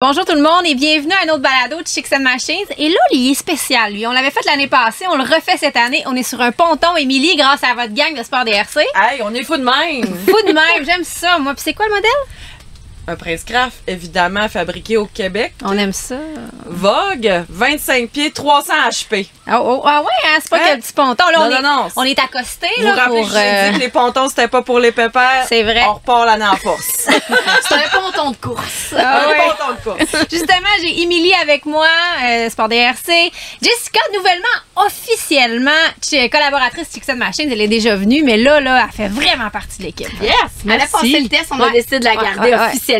Bonjour tout le monde et bienvenue à un autre balado de Chicks and Machines. Et là, il est spécial, lui. On l'avait fait l'année passée, on le refait cette année. On est sur un ponton, Émilie, grâce à votre gang de Sport DRC. Hey, on est fous de même! Fou de même, j'aime ça, moi. Puis c'est quoi le modèle? Un Prince Craft, évidemment, fabriqué au Québec. On aime ça. Vogue, 25 pieds, 300 HP. Ah ouais, hein? C'est pas que le petit ponton. Là, non. On est accosté Vous là, rappelez pour... que j'ai dit que les pontons, c'était pas pour les pépères. C'est vrai. On repart l'année en force. C'est un ponton de course. Ah Un ouais. ponton de course. Justement, j'ai Émilie avec moi, Sport DRC. Jessica, nouvellement, officiellement, collaboratrice Chicks and Machines. Elle est déjà venue, mais là, elle fait vraiment partie de l'équipe. Yes! Elle a passé le test, on a décidé de la garder officiellement.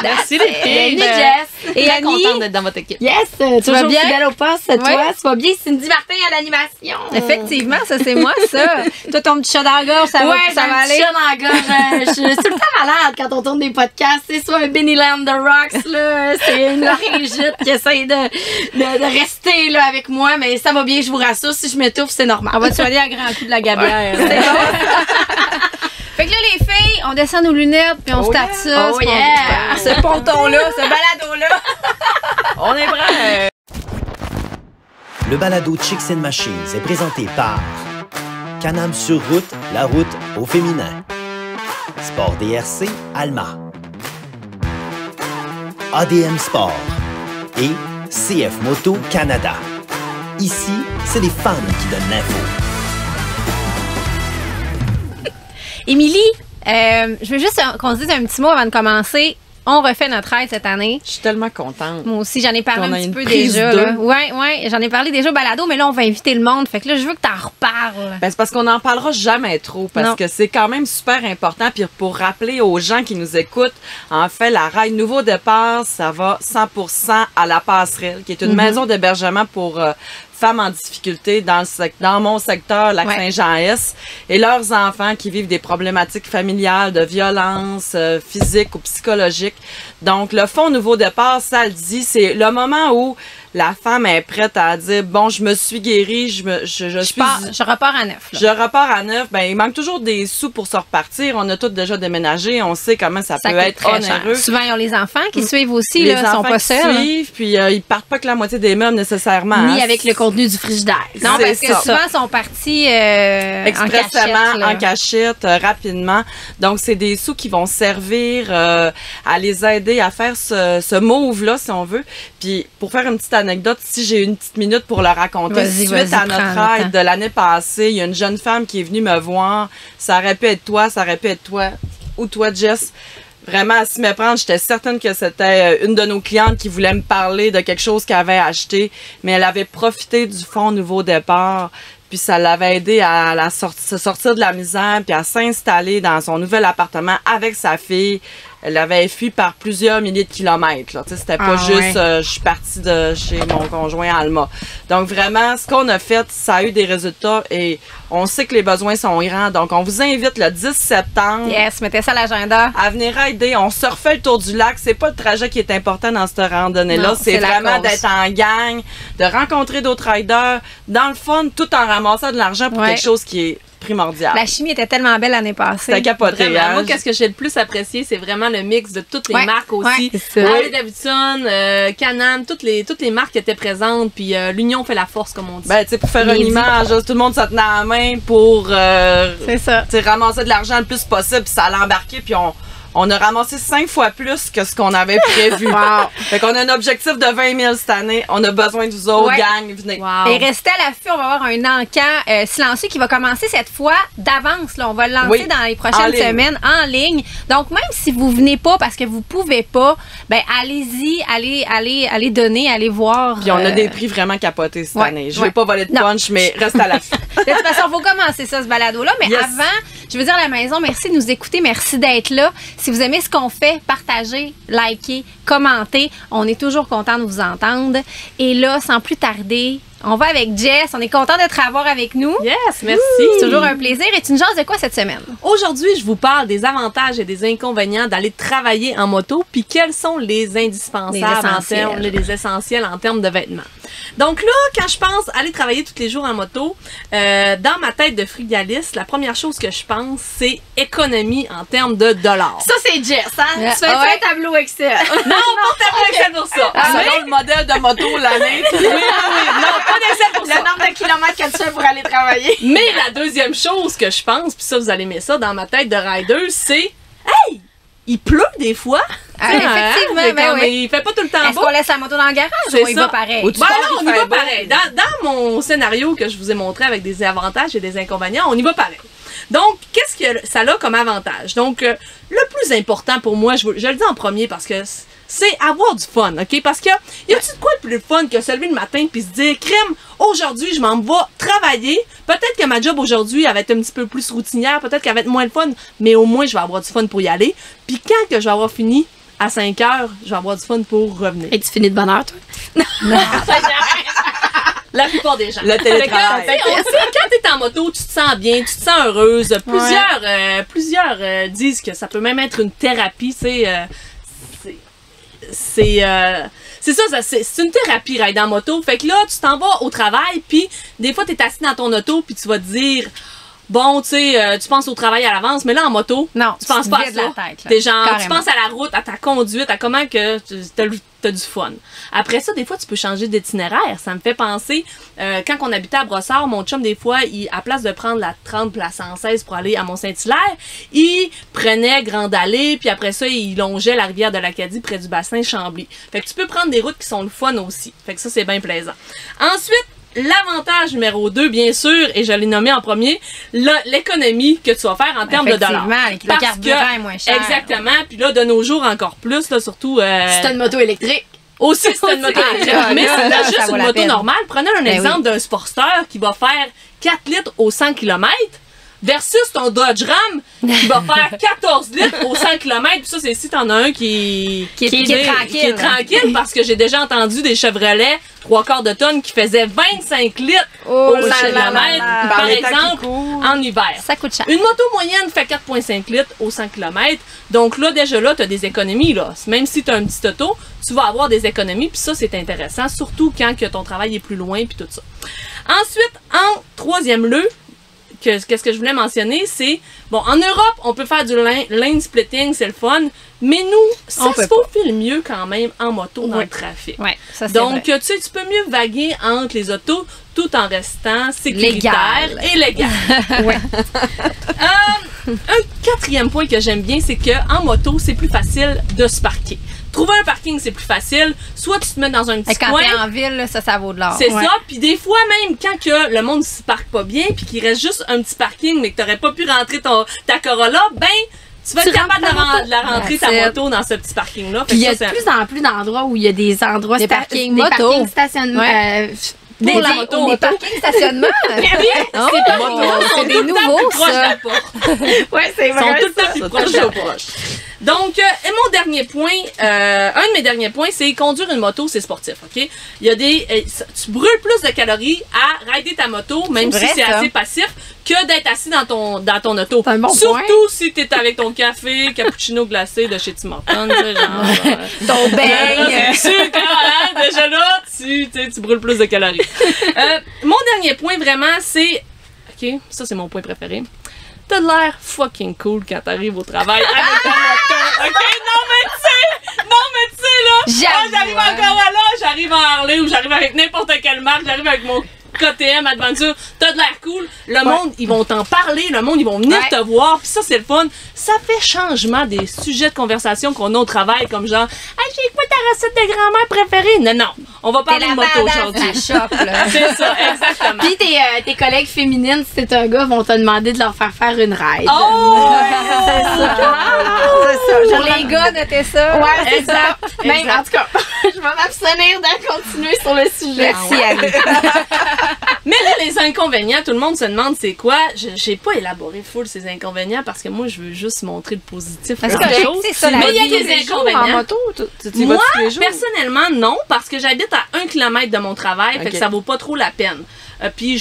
Merci les filles. Bienvenue, Jess. Et Très Annie? contente d'être dans votre équipe. Yes! Tu vas vas bien? fidèle au poste, Ouais. toi. Tu vas bien? Cindy Martin à l'animation. Effectivement, ça c'est moi, ça. Toi, ton petit chat dans la gorge, ça va, Ouais, ça va aller. chat dans la gorge. Je suis tout le temps malade quand on tourne des podcasts. C'est soit un Benny Land de Rocks, là. C'est une laryngite qui essaye de rester là avec moi, mais ça va bien, je vous rassure. Si je m'étouffe, c'est normal. On va te soigner à grand coup de la gabière. C'est bon. Fait que là, les filles, on descend nos lunettes, puis on starte ça. Oh ce yeah. Ce ponton-là, ce balado-là. On est prêts. Le balado Chicks and Machines est présenté par Can-Am sur route, la route au féminin. Sport DRC, Alma. ADM Sport et CF Moto Canada. Ici, c'est les femmes qui donnent l'info. Émilie, je veux juste qu'on se dise un petit mot avant de commencer. On refait notre aide cette année. Je suis tellement contente. Moi aussi, j'en ai parlé Qu'on un a petit une peu prise déjà. d'eux. Ouais, j'en ai parlé déjà au balado, mais là, on va inviter le monde. Fait que là, je veux que t'en reparles. Ben, c'est parce qu'on n'en parlera jamais trop, parce Non. que c'est quand même super important. Puis pour rappeler aux gens qui nous écoutent, en fait, la Rail Nouveau Départ, ça va 100% à la Passerelle, qui est une maison d'hébergement pour femmes en difficulté dans mon secteur, Lac-Saint-Jean-Est, et leurs enfants qui vivent des problématiques familiales, de violence physique ou psychologique. Donc, le Fonds Nouveau Départ, ça le dit, c'est le moment où la femme est prête à dire, bon, je me suis guérie, je repars à neuf. Là. je repars à neuf. Ben, il manque toujours des sous pour se repartir. On a tous déjà déménagé. On sait comment ça peut coûte être très cher. onéreux. Souvent, ils ont les enfants qui suivent aussi. Les Là, sont enfants pas qui seuls. suivent, puis ils partent pas que la moitié des meubles nécessairement. Ni hein. avec le contenu du frigidaire. Non, C'est parce que ça. souvent, ils sont partis Expressément, en cachette. Rapidement. Donc, c'est des sous qui vont servir à les aider à faire ce move-là, si on veut. Puis, pour faire une petite anecdote, si j'ai une petite minute pour le raconter, Vas-y, suite à prends notre le temps. aide de l'année passée, il y a une jeune femme qui est venue me voir. Ça aurait pu être toi, ou toi, Jess. Vraiment, à s'y méprendre, j'étais certaine que c'était une de nos clientes qui voulait me parler de quelque chose qu'elle avait acheté, mais elle avait profité du Fonds Nouveau Départ, puis ça l'avait aidé à se sortir de la misère, puis à s'installer dans son nouvel appartement avec sa fille. Elle avait fui par plusieurs milliers de kilomètres. Là. Tu sais, c'était pas juste je suis partie de chez mon conjoint Alma. Donc vraiment, ce qu'on a fait, ça a eu des résultats et on sait que les besoins sont grands. Donc on vous invite le 10 septembre Yes, mettez ça à l'agenda. à venir aider. On se refait le tour du lac. C'est pas le trajet qui est important dans cette randonnée-là. Non, C'est c'est la vraiment cause. d'être en gang, de rencontrer d'autres riders, dans le fun, tout en ramassant de l'argent pour Ouais. quelque chose qui est primordial. La chimie était tellement belle l'année passée. C'était capoté. Vraiment. Hein? Moi, qu'est-ce que j'ai le plus apprécié, c'est vraiment le mix de toutes les Ouais, marques aussi. ouais, c'est ça. Harley Davidson, Can-Am, toutes les marques étaient présentes, puis l'union fait la force, comme on dit. Ben, tu sais, pour faire Bien une dit. image, tout le monde se tenait à la main pour C'est ça. tu sais, ramasser de l'argent le plus possible, puis ça allait embarquer, puis on a ramassé 5 fois plus que ce qu'on avait prévu. Wow. Fait qu'on a un objectif de 20 000 cette année. On a besoin de vous autres, Ouais. gang. Venez. Wow. Et restez à l'affût, on va avoir un encan silencieux qui va commencer cette fois d'avance. Là, on va le lancer Oui, dans les en prochaines ligne. semaines en ligne. Donc, même si vous venez pas parce que vous pouvez pas, ben allez-y, allez donner, allez voir. Puis on a des prix vraiment capotés cette ouais, année. Je ouais. vais pas voler de Non. punch, mais reste à l'affût. De toute façon, il faut commencer ça, ce balado-là. Mais Yes. avant, je veux dire à la maison, merci de nous écouter, merci d'être là. Si vous aimez ce qu'on fait, partagez, likez, commentez. On est toujours content de vous entendre. Et là, sans plus tarder, on va avec Jess. On est content de te revoir avec nous. Yes, merci. C'est toujours un plaisir. Et tu nous jases de quoi cette semaine? Aujourd'hui, je vous parle des avantages et des inconvénients d'aller travailler en moto, puis quels sont les indispensables Les essentiels. les essentiels en termes de vêtements. Donc là, quand je pense aller travailler tous les jours en moto, dans ma tête de frugaliste, la première chose que je pense, c'est économie en termes de dollars. Ça, c'est Jess, hein? Yeah. Tu fais un tableau Excel. Non, pas tableau Excel pour ça. Selon le modèle de moto, l'année. Oui, non, pas d'Excel pour ça. Le nombre de kilomètres que tu fais pour aller travailler. Mais la deuxième chose que je pense, puis ça, vous allez aimer ça dans ma tête de rider, c'est hey, il pleut des fois. Ah, Tu sais, effectivement, c'est ben comme, oui. il fait pas tout le temps Est-ce beau. qu'on laisse la moto dans le garage C'est ou il ça. va pareil? Ou tu Ben pars, non, on il y fait va beau. pareil. Dans mon scénario que je vous ai montré avec des avantages et des inconvénients, on y va pareil. Donc, qu'est-ce que ça a comme avantage? Donc, le plus important pour moi, je le dis en premier parce que c'est avoir du fun, OK? Parce que y a-tu de quoi de plus fun que se lever le matin puis se dire, crème, aujourd'hui, je m'en vais travailler. Peut-être que ma job aujourd'hui, elle va être un petit peu plus routinière, peut-être qu'elle va être moins le fun, mais au moins, je vais avoir du fun pour y aller. Puis quand que je vais avoir fini, à 5 heures, je vais avoir du fun pour revenir. Et tu finis de bonne heure, toi? La plupart des gens. Le télétravail. Fait que, on sait, quand t'es en moto, tu te sens bien, tu te sens heureuse. Plusieurs disent que ça peut même être une thérapie, tu sais. C'est ça, c'est une thérapie, ride en moto. Fait que là, tu t'en vas au travail, puis des fois, t'es assis dans ton auto, puis tu vas te dire... Bon, tu sais, tu penses au travail à l'avance, mais là, en moto, Non, tu penses pas à vides ça. la tête, là. T'es genre, tu Carrément. penses à la route, à ta conduite, à comment que t'as du fun. Après ça, des fois, tu peux changer d'itinéraire. Ça me fait penser, quand on habitait à Brossard, mon chum, des fois, à place de prendre la 30 la 116 pour aller à Mont-Saint-Hilaire, il prenait Grande Allée, puis après ça, il longeait la rivière de l'Acadie près du bassin Chambly. Fait que tu peux prendre des routes qui sont le fun aussi. Fait que ça, c'est bien plaisant. Ensuite, l'avantage numéro 2, bien sûr, et je l'ai nommé en premier, l'économie que tu vas faire en termes de dollars. Effectivement, le carburant est moins cher. Exactement. Puis là, de nos jours, encore plus, là, surtout... Si t'as une moto électrique. Aussi, c'est une moto électrique. Ah, Mais là, c'est là, juste ça vaut une la moto peine. normale. Prenez un Ben exemple d'un sporteur qui va faire 4 litres au 100 km versus ton Dodge Ram qui va faire 14 litres au 100 km. Puis ça, c'est si t'en as un qui est tranquille. Qui est tranquille parce que j'ai déjà entendu des Chevrolet 3/4 de tonne qui faisaient 25 litres Oh au 100 là là km, là là. par Par les temps qui exemple, courent. en hiver. Ça coûte cher. Une moto moyenne fait 4,5 litres au 100 km. Donc là, déjà là, tu as des économies. Là. Même si tu as un petit auto, tu vas avoir des économies. Puis ça, c'est intéressant, surtout quand que ton travail est plus loin puis tout ça. Ensuite, en troisième lieu, qu'est-ce que je voulais mentionner, c'est, bon, en Europe, on peut faire du lane splitting, c'est le fun, mais nous, ça se faufile mieux quand même en moto dans le trafic. Ouais, ça c'est Donc, vrai. tu sais, tu peux mieux vaguer entre les autos tout en restant sécuritaire Légal. et légal. Ouais. Un quatrième point que j'aime bien, c'est qu'en moto, c'est plus facile de se parquer. Trouver un parking, c'est plus facile. Soit tu te mets dans un petit Quand coin. t'es en ville, là, ça vaut de l'or. C'est Ouais. ça. Puis des fois, même quand que le monde se parque pas bien, puis qu'il reste juste un petit parking, mais que t'aurais pas pu rentrer ta Corolla, ben, tu vas être capable de la rentrer ta That's it. moto dans ce petit parking-là. Puis il y a Fait de que ça, plus en plus d'endroits où il y a des endroits Des parkings des moto. parkings stationnement. Ouais. Pour la dédiés moto, aux Des parkings stationnement. Oh, c'est des nouveaux, proche de ça. la porte. Ouais, c'est Ils sont tout le temps plus proches de la porte. Donc, et mon dernier point, un de mes derniers points, c'est conduire une moto, c'est sportif, OK? Il y a tu brûles plus de calories à rider ta moto, même C'est si vrai, c'est ça. assez passif, que d'être assis dans ton auto. C'est un bon Surtout point. si t'es avec ton café, cappuccino glacé de chez Tim Hortons, tu sais, genre... Ton beigne. C'est sûr que, hein, déjà là, tu brûles plus de calories. Mon dernier point, vraiment, c'est... OK, ça, c'est mon point préféré. T'as de l'air fucking cool quand t'arrives au travail avec ta moto. OK? Non, mais tu sais, là, J'avoue, j'arrive hein. encore là, j'arrive en Harley ou j'arrive avec n'importe quelle marque, j'arrive avec mon KTM Adventure, t'as de l'air cool. Le monde, ils vont t'en parler, le monde, ils vont venir Ouais. te voir, puis ça, c'est le fun. Ça fait changement des sujets de conversation qu'on a au travail, comme genre, hey, j'ai écouté ta recette de grand-mère préférée. Non, on va T'es parler de la moto badass de aujourd'hui. la shop, là. C'est ça, exactement. Puis tes collègues féminines, si t'es un gars, vont te demander de leur faire une ride. Oh! C'est ça. Pour les gars, notez ça. Ouais, c'est Exact, ça. Même, exact. en tout cas, je vais m'abstenir de continuer sur le sujet. Merci, Annie. Mais là, les inconvénients, tout le monde se demande c'est quoi. J'ai pas élaboré full ces inconvénients parce que moi, je veux juste montrer le positif. Parce de que la chose. c'est ça, la Mais il y a vie. des inconvénients. En moto, tu y Moi, vas tous les jours? personnellement, non, parce que j'habite à 1 km de mon travail, fait Ok. que ça vaut pas trop la peine. Puis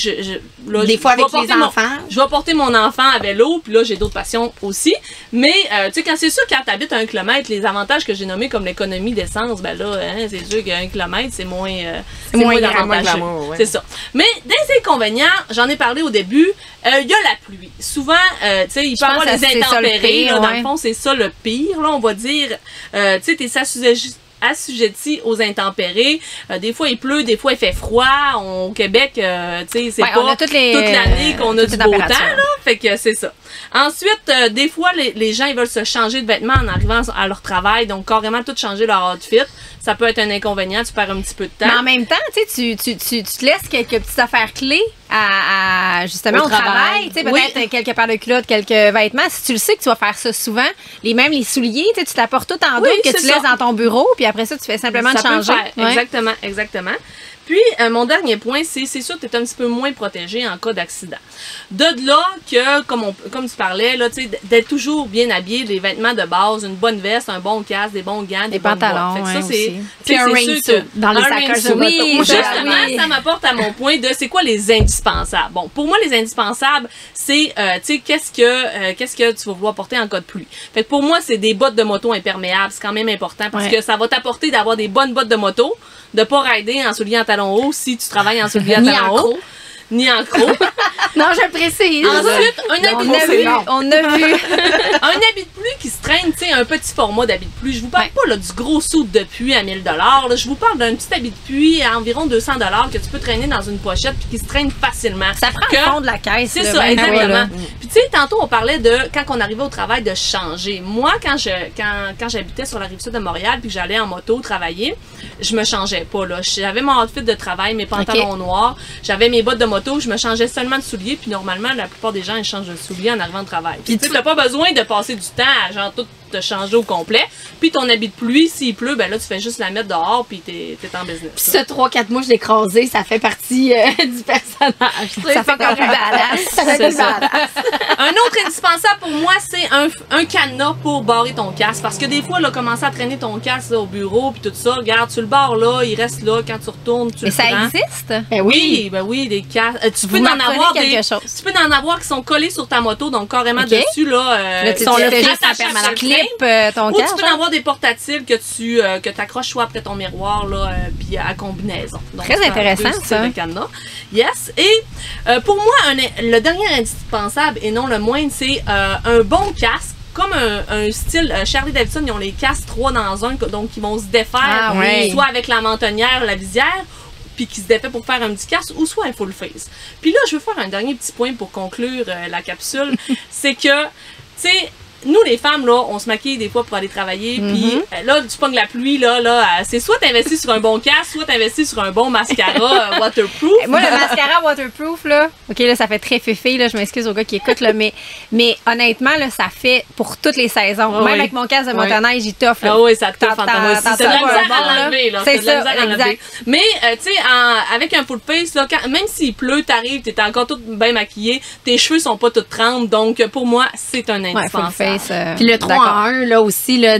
là, Des fois je vais avec les porter enfants. Je vais porter mon enfant à vélo, puis là, j'ai d'autres passions aussi. Mais, tu sais, c'est sûr, quand tu habites à 1 kilomètre, les avantages que j'ai nommés comme l'économie d'essence, ben là, hein, c'est sûr qu'à 1 kilomètre, c'est moins moins avantageux. glamour, ouais. C'est ça. Mais des inconvénients, j'en ai parlé au début, il y a la pluie. Souvent, tu sais, il peut y avoir pense des que c'est ça le intempéries. pire, Là, dans ouais. le fond, c'est ça le pire. Là, on va dire, tu sais, t'es assujetti aux intempéries. Des fois, il pleut, des fois, il fait froid. Au Québec, tu sais, c'est Ouais, pas on a toute l'année qu'on a toutes du les beau temps, températures. là. Fait que c'est ça. Ensuite, des fois, les gens, ils veulent se changer de vêtements en arrivant à leur travail. Donc, carrément, tout changer leur outfit. Ça peut être un inconvénient. Tu perds un petit peu de temps. Mais en même temps, tu sais, tu te laisses quelques petites affaires clés justement Au au travail. travail. Tu sais, peut-être quelques paires de culottes, quelques vêtements. Si tu le sais que tu vas faire ça souvent, les souliers, tu sais, tu t'apportes tout en Oui, doute que c'est tu ça. laisses dans ton bureau, puis après ça, tu fais simplement Ça de peut le changer. faire. Ouais. Exactement. Puis, mon dernier point, c'est sûr que tu es un petit peu moins protégé en cas d'accident. De là que, comme tu parlais, là, tu sais, d'être toujours bien habillé, des vêtements de base, une bonne veste, un bon casque, des bons gants, des bonnes pantalons, bottes. Fait que ouais, ça, c'est... aussi. Puis un c'est rain sûr suit que- dans les un sacoches rain de suit. moto. Oui, Justement, oui. ça m'apporte à mon point de c'est quoi les indispensables. Bon, pour moi, les indispensables, c'est, tu sais, qu'est-ce que tu vas vouloir porter en cas de pluie. Fait que pour moi, c'est des bottes de moto imperméables. C'est quand même important parce Ouais. que ça va t'apporter d'avoir des bonnes bottes de moto, de pas rider en souliers en talons hauts si tu travailles en souliers en Ni talons en hauts. croc. Ni en croc. Non, je le précise. Ensuite, un habit On a de vu, pluie. on a vu. Un habit de pluie qui se traîne, tu sais, un petit format d'habit de pluie. Je vous parle pas là, du gros saut de pluie à 1000 $. Je vous parle d'un petit habit de pluie à environ 200 $ que tu peux traîner dans une pochette puis qui se traîne facilement. Ça prend Que- le fond de la caisse. C'est là, ça, ben exactement. ouais, là. Puis tu sais, tantôt on parlait de quand on arrivait au travail de changer. Moi, quand j'habitais sur la rive sud de Montréal puis que j'allais en moto travailler, je me changeais pas là. J'avais mon outfit de travail, mes pantalons noirs, j'avais mes bottes de moto, je me changeais seulement de souliers puis normalement la plupart des gens ils changent de souliers en arrivant au travail. Puis tu n'as pas besoin de passer du temps à genre tout te changer au complet. Puis ton habit de pluie, s'il pleut, ben là tu fais juste la mettre dehors puis t'es en business. Puis ce 3-4 mois, je l'ai écrasé, ça fait partie du personnage. tu sais, Ça fait encore plus badass. Ça fait plus C'est ça. badass. Un autre indispensable pour moi, c'est un cadenas pour barrer ton casque. Parce que des fois, là, commencer à traîner ton casque là, au bureau puis tout ça, regarde, tu le barres là, il reste là, quand tu retournes, tu Mais le ça prends. existe? Ben oui, des casques. Tu peux Vous en m'apprenez avoir quelque chose. Tu peux en avoir qui sont collés sur ta moto, donc carrément Ok. dessus là. Là, tu sont fais là, juste attachés à sur le clip frein. ton Ou tu casque. peux en avoir des portatifs que tu accroches soit après ton miroir là, puis à combinaison. Donc, Très c'est un intéressant, peu style ça. de cadenas. Yes. Et pour moi, le dernier indispensable et non le moindre, c'est un bon casque. Comme un style Harley Davidson, ils ont les casques 3 dans 1, donc ils vont se défaire, Ah, oui. soit avec la mentonnière, la visière, puis qui se défait pour faire un petit casque, ou soit un full face. Puis là, je veux faire un dernier petit point pour conclure la capsule, c'est que, tu sais, nous les femmes là, on se maquille des fois pour aller travailler, puis là tu pognes la pluie c'est soit t'investis sur un bon casque, soit t'investis sur un bon mascara waterproof. Moi, le mascara waterproof, là, OK, là, ça fait très féfé, là, je m'excuse aux gars qui écoutent, là, mais honnêtement, là, ça fait pour toutes les saisons. Ah Même oui. avec mon casque de Oui. motoneige, il t'offre. Ah oui, ça te T'en- fait moi aussi. t'en- C'est de la t'en- misère t'en- à l'enlever, là. C'est de la ça, misère à l'enlever. exact. Mais, tu sais, avec un full face, là, même s'il pleut, t'arrives, t'es encore toute bien maquillée, tes cheveux sont pas toutes trempes, donc pour moi, c'est un Ouais, full indispensable. face. Puis le 3 d'accord. en 1, là aussi, là,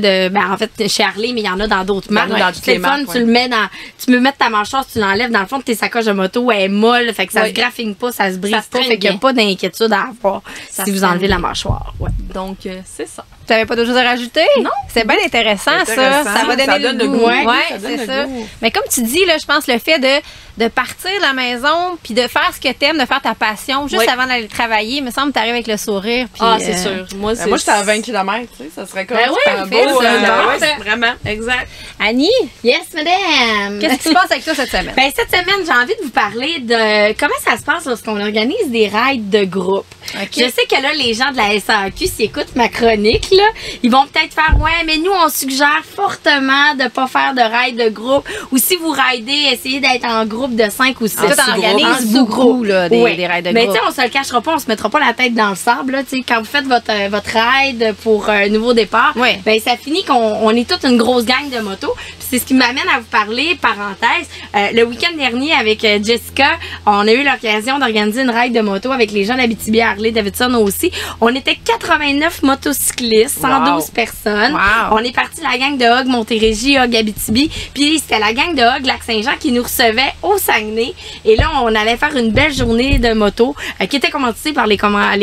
en fait, chez Harley, mais il y en a dans d'autres marques. dans toutes C'est les le fun, marques, tu le mets dans, tu peux mettre ta mâchoire, tu l'enlèves dans le fond de tes sacoches de moto, elle est molle, fait que ça Oui. se graffine pas, ça se brise Ça se pas, traîne fait qu'il n'y a bien. pas d'inquiétude à avoir Ça si se vous traîne enlevez la bien. mâchoire. Ouais. Donc, c'est ça. Tu n'avais pas d'autre chose à rajouter? Non. C'est bien intéressant, C'est ça. intéressant. Ça va donner Ça le donne le goût. goût. Ouais, Ça donne c'est le ça. goût. Mais comme tu dis, là, je pense le fait de partir de la maison puis de faire ce que t'aimes, de faire ta passion juste Oui. avant d'aller travailler, il me semble que t'arrives avec le sourire. Puis, Ah, c'est sûr. Moi, Moi, j'étais à 20 km, tu sais, ça serait comme Ben oui, super parfait, beau. ça. Ouais, Parfait. vraiment. Exact. Annie, Yes, madame! qu'est-ce qui se passe avec toi cette semaine? Ben, cette semaine, j'ai envie de vous parler de comment ça se passe lorsqu'on organise des rides de groupe. OK. Je sais que là, les gens de la SAQ, s'ils écoutent ma chronique, là, ils vont peut-être faire, ouais, mais nous, on suggère fortement de pas faire de ride de groupe. Ou si vous ridez, essayez d'être en groupe de 5 ou 6. Toi, t'organises beaucoup, là, des rides de Mais groupe. tu sais, on se le cachera pas, on se mettra pas la tête dans le sable, là, tu sais, quand vous faites votre ride pour un nouveau départ, Oui. ben, ça finit qu'on est toute une grosse gang de motos. Puis c'est ce qui m'amène à vous parler, parenthèse, le week-end dernier avec Jessica, on a eu l'occasion d'organiser une ride de moto avec les gens d'Abitibi, Harley Davidson aussi. On était 89 motocyclistes liste, 112 personnes. Wow. On est parti la gang de Hog Montérégie, Hog Abitibi, puis c'était la gang de Hog Lac-Saint-Jean qui nous recevait au Saguenay. Et là, on allait faire une belle journée de moto qui était commanditée par les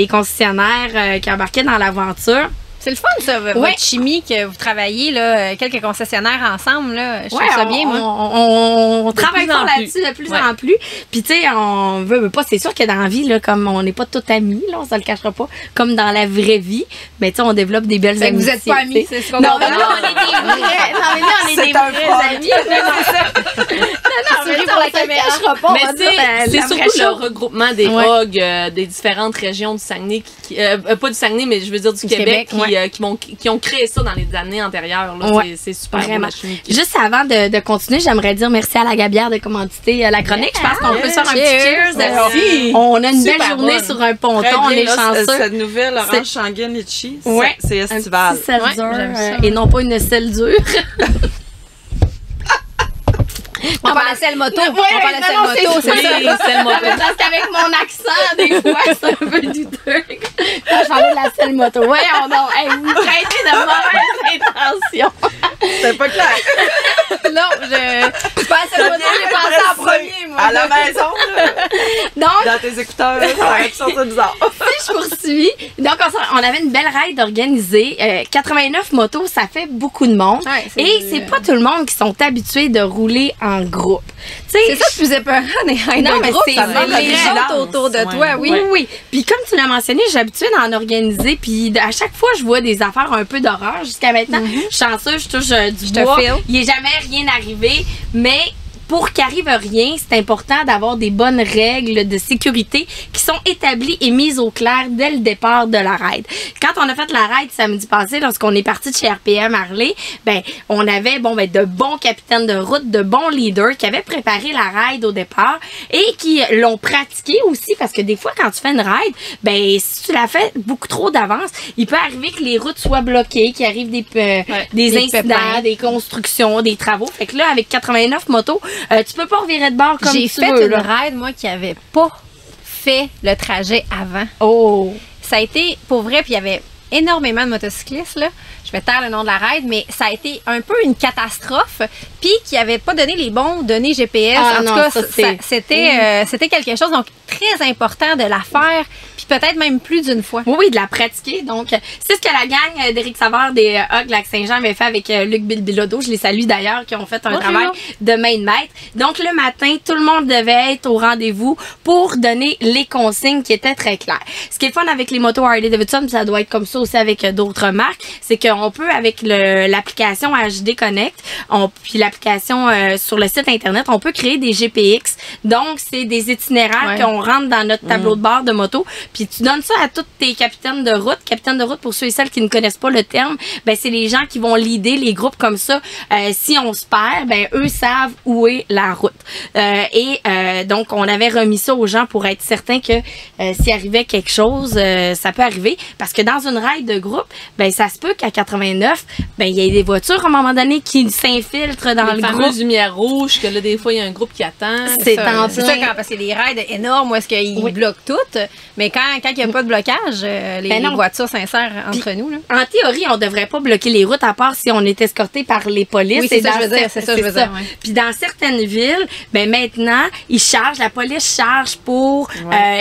concessionnaires qui embarquaient dans l'aventure. C'est le fun, ça, votre chimie, que vous travaillez, là, quelques concessionnaires ensemble, là. Je trouve ça bien, moi. On travaille fort là-dessus de plus en plus. Puis, tu sais, on veut pas. C'est sûr que dans la vie, là, comme on n'est pas tous amis, là, on se le cachera pas, comme dans la vraie vie, mais tu sais, on développe des belles amitiés. Vous n'êtes pas amis, c'est ce qu'on Non, mais là, on est des vrais. Non, mais là, on est des vrais amis. Non, mais pour la caméra. Mais c'est surtout le regroupement des Hog, des différentes régions du Saguenay, pas du Saguenay, mais je veux dire du Québec, qui ont créé ça dans les années antérieures. C'est super beau, la chimie. Juste avant de continuer, j'aimerais dire merci à la Gabière de commanditer la chronique. Je pense qu'on peut faire un petit cheers. On a une belle journée sur un ponton. On est chanceux. Cette nouvelle orange Shanghai Litchi, c'est estival. Et non pas une selle dure. On parle de selle moto. On parle de selle moto, c'est ça. Selle moto. Parce qu'avec mon accent, des fois, c'est un peu douteux. Quand je parlais de la selle moto. Voyons donc. Hey, vous traitez de mauvaises intentions. C'était pas clair. Non, je pas à selle moto, j'ai pensé en premier, moi. À la maison, là. Donc, dans tes écouteurs, ça va être ça bizarre. Si je poursuis. Donc, on avait une belle ride organisée. 89 motos, ça fait beaucoup de monde. Ouais, et c'est pas tout le monde qui sont habitués de rouler en groupe. C'est ça le plus épeurant des rides Non, de mais groupe, c'est ça demande les les gens autour de toi, oui. Oui. Puis comme tu l'as mentionné, j'ai l'habitude d'en organiser. Puis à chaque fois, je vois des affaires un peu d'horreur. Jusqu'à maintenant, je suis chanceuse, je touche du bois. Il n'est jamais rien arrivé. Mais pour qu'il arrive rien, c'est important d'avoir des bonnes règles de sécurité qui sont établies et mises au clair dès le départ de la ride. Quand on a fait la ride samedi passé, lorsqu'on est parti de chez RPM Harley, on avait de bons capitaines de route, de bons leaders qui avaient préparé la ride au départ et qui l'ont pratiqué aussi, parce que des fois, quand tu fais une ride, si tu la fais beaucoup trop d'avance, il peut arriver que les routes soient bloquées, qu'il arrive des incidents, pépins, des constructions, des travaux. Fait que là, avec 89 motos, tu peux pas revirer de bord comme tu veux. J'ai fait une ride, moi, qui avait pas fait le trajet avant. Oh! Ça a été, pour vrai, puis il y avait énormément de motocyclistes, là. Je vais taire le nom de la ride, mais ça a été un peu une catastrophe, puis qui n'avait pas donné les bons données GPS. En tout cas, c'était quelque chose, donc très important de la faire, puis peut-être même plus d'une fois. Oui, de la pratiquer. Donc, c'est ce que la gang d'Éric Savard des Hog Lac-Saint-Jean avait fait avec Luc Bilodeau. Je les salue d'ailleurs, qui ont fait un travail de main de maître. Donc, le matin, tout le monde devait être au rendez-vous pour donner les consignes qui étaient très claires. Ce qui est fun avec les motos Harley-Davidson, ça doit être comme ça aussi avec d'autres marques, c'est qu'on peut, avec l'application HD Connect, puis l'application sur le site Internet, on peut créer des GPX. Donc, c'est des itinéraires qu'on rentre dans notre tableau de bord de moto. Puis tu donnes ça à tous tes capitaines de route. Capitaines de route, pour ceux et celles qui ne connaissent pas le terme, c'est les gens qui vont leader les groupes comme ça. Si on se perd, eux savent où est la route. Donc, on avait remis ça aux gens pour être certain que s'il arrivait quelque chose, ça peut arriver. Parce que dans une ride de groupe, ça se peut qu'à 89, il y ait des voitures à un moment donné qui s'infiltrent dans le groupe. Les fameuses lumières rouges, que là, des fois, il y a un groupe qui attend. C'est ça, parce que les rides énormes, où est-ce qu'ils bloquent toutes. Mais quand il n'y a pas de blocage, les voitures s'insèrent entre nous. Là. En théorie, on ne devrait pas bloquer les routes, à part si on est escorté par les polices. Oui, c'est ça, je veux dire. Puis dans certaines villes, maintenant, la police charge pour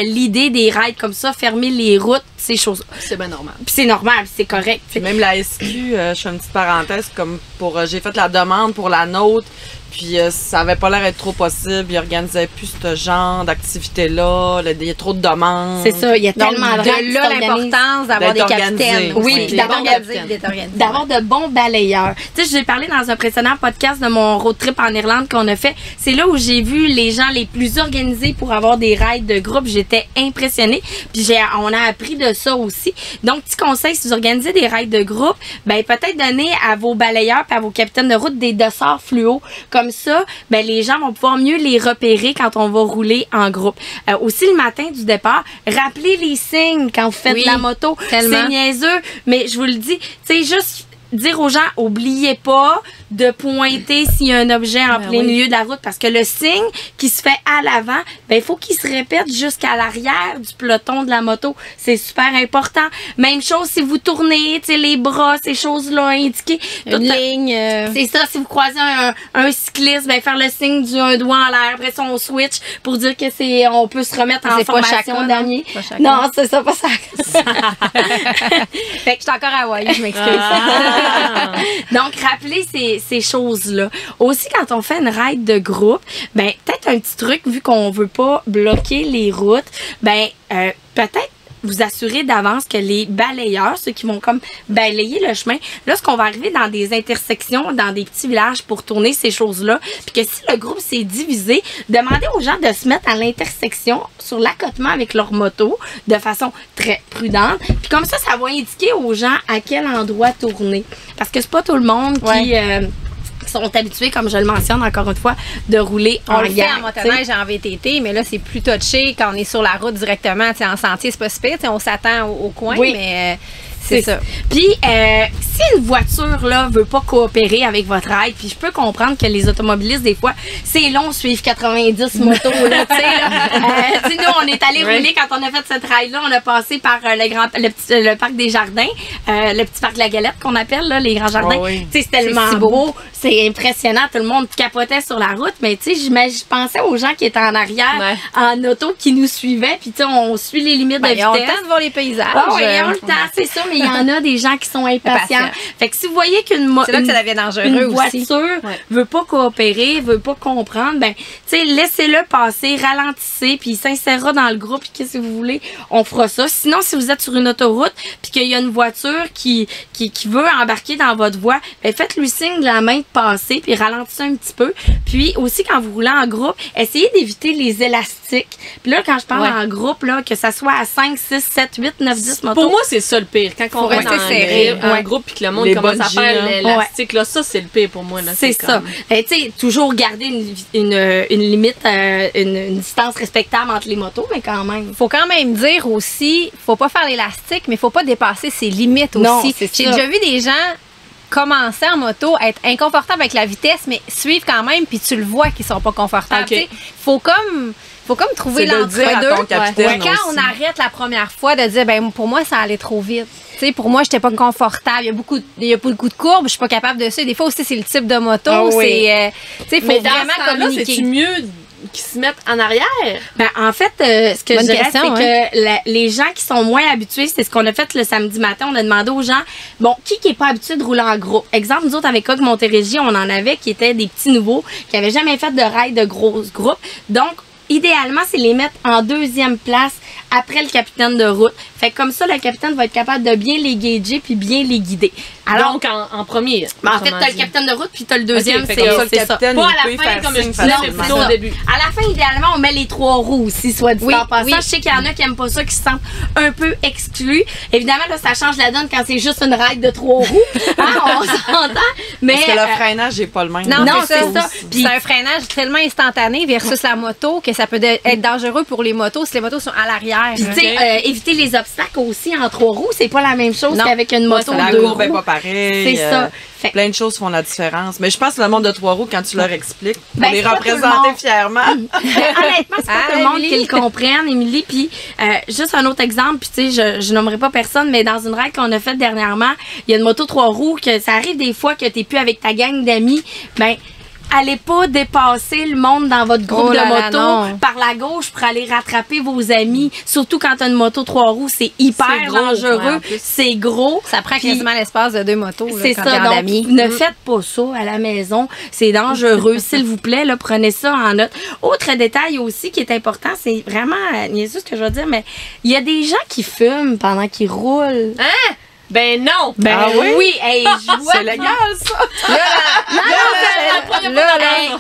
l'idée des rides comme ça, fermer les routes, ces choses. C'est bien normal. Puis c'est normal, c'est correct. Même la SQ, je fais une petite parenthèse, comme j'ai fait la demande pour la nôtre, puis ça avait pas l'air d'être trop possible. Ils organisaient plus ce genre d'activité-là. Il y a trop de demandes. C'est ça, il y a tellement de rides. Là, l'importance d'avoir des capitaines. Oui, puis d'avoir de bons balayeurs. Tu sais, je vous ai parlé dans un précédent podcast de mon road trip en Irlande qu'on a fait. C'est là où j'ai vu les gens les plus organisés pour avoir des rides de groupe. J'étais impressionnée. Puis on a appris de ça aussi. Donc, petit conseil, si vous organisez des rides de groupe, peut-être donner à vos balayeurs et à vos capitaines de route des dossards fluo. Comme ça, les gens vont pouvoir mieux les repérer quand on va rouler en groupe. Aussi, le matin du départ, rappelez les signes quand vous faites la moto. C'est niaiseux, mais je vous le dis, c'est juste dire aux gens, oubliez pas de pointer s'il y a un objet en plein milieu de la route, parce que le signe qui se fait à l'avant, ben il faut qu'il se répète jusqu'à l'arrière du peloton de la moto. C'est super important. Même chose si vous tournez, tu sais, les bras, ces choses-là indiquées. Une ligne. C'est ça, si vous croisez un cycliste, ben faire le signe un doigt en l'air, après ça on switch pour dire que on peut se remettre en formation dernier. Non, c'est ça, pas ça. Fait que je suis encore à Hawaii, je m'excuse. Donc, rappelez ces choses-là. Aussi, quand on fait une ride de groupe, ben peut-être un petit truc, vu qu'on veut pas bloquer les routes, ben peut-être vous assurer d'avance que les balayeurs, ceux qui vont comme balayer le chemin, lorsqu'on va arriver dans des intersections, dans des petits villages pour tourner ces choses-là, puis que si le groupe s'est divisé, demandez aux gens de se mettre à l'intersection sur l'accotement avec leur moto de façon très prudente. Puis comme ça va indiquer aux gens à quel endroit tourner. Parce que c'est pas tout le monde qui sont habitués, comme je le mentionne encore une fois, de rouler on en le fait gang, en motoneige et en VTT, mais là, c'est plus touché quand on est sur la route directement. En sentier, c'est pas si pire, on s'attend au coin, mais c'est ça. Puis, si une voiture, là, veut pas coopérer avec votre ride, puis je peux comprendre que les automobilistes, des fois, c'est long suivre 90 motos, là, tu sais, là. Nous, on est allé rouler quand on a fait cette ride-là, on a passé par le parc des Jardins, le petit parc de la Galette qu'on appelle, là, les grands jardins. Tu sais, c'est tellement beau. C'est impressionnant, tout le monde capotait sur la route, mais tu sais, je pensais aux gens qui étaient en arrière, en auto, qui nous suivaient, puis tu sais, on suit les limites de vitesse. On tente de voir les paysages. Ils ont le temps, c'est ça, mais il y en a des gens qui sont impatients. Fait que si vous voyez c'est là que ça devient dangereux aussi. Une voiture veut pas coopérer, veut pas comprendre, ben, tu sais, laissez-le passer, ralentissez, puis il s'insérera dans le groupe, puis qu'est-ce que vous voulez, on fera ça. Sinon, si vous êtes sur une autoroute, puis qu'il y a une voiture qui veut embarquer dans votre voie, ben, faites-lui signe de la main de passer, puis ralentissez un petit peu. Puis aussi, quand vous roulez en groupe, essayez d'éviter les élastiques. Puis là, quand je parle en groupe, là, que ça soit à 5, 6, 7, 8, 9, 10 motos. Pour moi, c'est ça le pire. Quand on reste en groupe puis que le monde commence à faire l'élastique, là, ça, c'est le pire pour moi. C'est ça. Tu sais, toujours garder une limite, une distance respectable entre les motos, mais quand même. Faut quand même dire aussi, faut pas faire l'élastique, mais faut pas dépasser ses limites aussi. J'ai déjà vu des gens commencer en moto, être inconfortable avec la vitesse, mais suivre quand même, puis tu le vois qu'ils sont pas confortables. Faut comme trouver l'entre-deux. Quand on arrête la première fois de dire, ben pour moi, ça allait trop vite. T'sais, pour moi, j'étais pas confortable. Il y a beaucoup de courbes, je suis pas capable de ça. Des fois aussi, c'est le type de moto. Faut vraiment communiquer. C'est-tu mieux qui se mettent en arrière? Ben, en fait, ce que je dirais, c'est que les gens qui sont moins habitués, c'est ce qu'on a fait le samedi matin. On a demandé aux gens, bon, qui est pas habitué de rouler en groupe? Exemple, nous autres, avec Cog Montérégie, on en avait qui étaient des petits nouveaux, qui avaient jamais fait de ride de gros groupes. Donc, idéalement, c'est les mettre en deuxième place après le capitaine de route. Fait que comme ça, le capitaine va être capable de bien les gager puis bien les guider. Alors, donc, en premier. Ben, en fait, t'as le capitaine de route puis t'as le deuxième. C'est ça, le capitaine, pas il peut faire comme signe plutôt au début. À la fin, idéalement, on met les 3 roues aussi, soit dit en passant. Je sais qu'il y en a qui aiment pas ça, qui se sentent un peu exclus. Évidemment, là, ça change la donne quand c'est juste une ride de 3 roues. On s'entend. Mais parce que le freinage n'est pas le même. Non, c'est ça. Puis c'est un freinage tellement instantané versus la moto que ça peut être dangereux pour les motos si les motos sont à l'arrière. Puis tu sais, éviter les obstacles aussi en 3 roues, c'est pas la même chose qu'avec une moto de 2 roues. La courbe n'est pas pareille. C'est ça. Plein de choses font la différence. Mais je pense que le monde de 3 roues, quand tu leur expliques, pour les représenter fièrement. Honnêtement, c'est pas tout le monde qui le comprenne, Émilie. Puis, juste un autre exemple, puis tu sais, je nommerai pas personne, mais dans une ride qu'on a faite dernièrement, il y a une moto 3 roues, que ça arrive des fois que t'es plus avec ta gang d'amis, ben allez pas dépasser le monde dans votre groupe de moto par la gauche pour aller rattraper vos amis. Surtout quand t'as une moto 3 roues, c'est hyper dangereux. C'est gros. Ça prend quasiment l'espace de 2 motos. C'est ça. Donc, ne faites pas ça à la maison. C'est dangereux. S'il vous plaît, là, prenez ça en note. Autre détail aussi qui est important, c'est vraiment, niaiseux ce que je veux dire, mais il y a des gens qui fument pendant qu'ils roulent. Hein? Ben non! Ben oui! Hey, je vois. C'est légal, ça!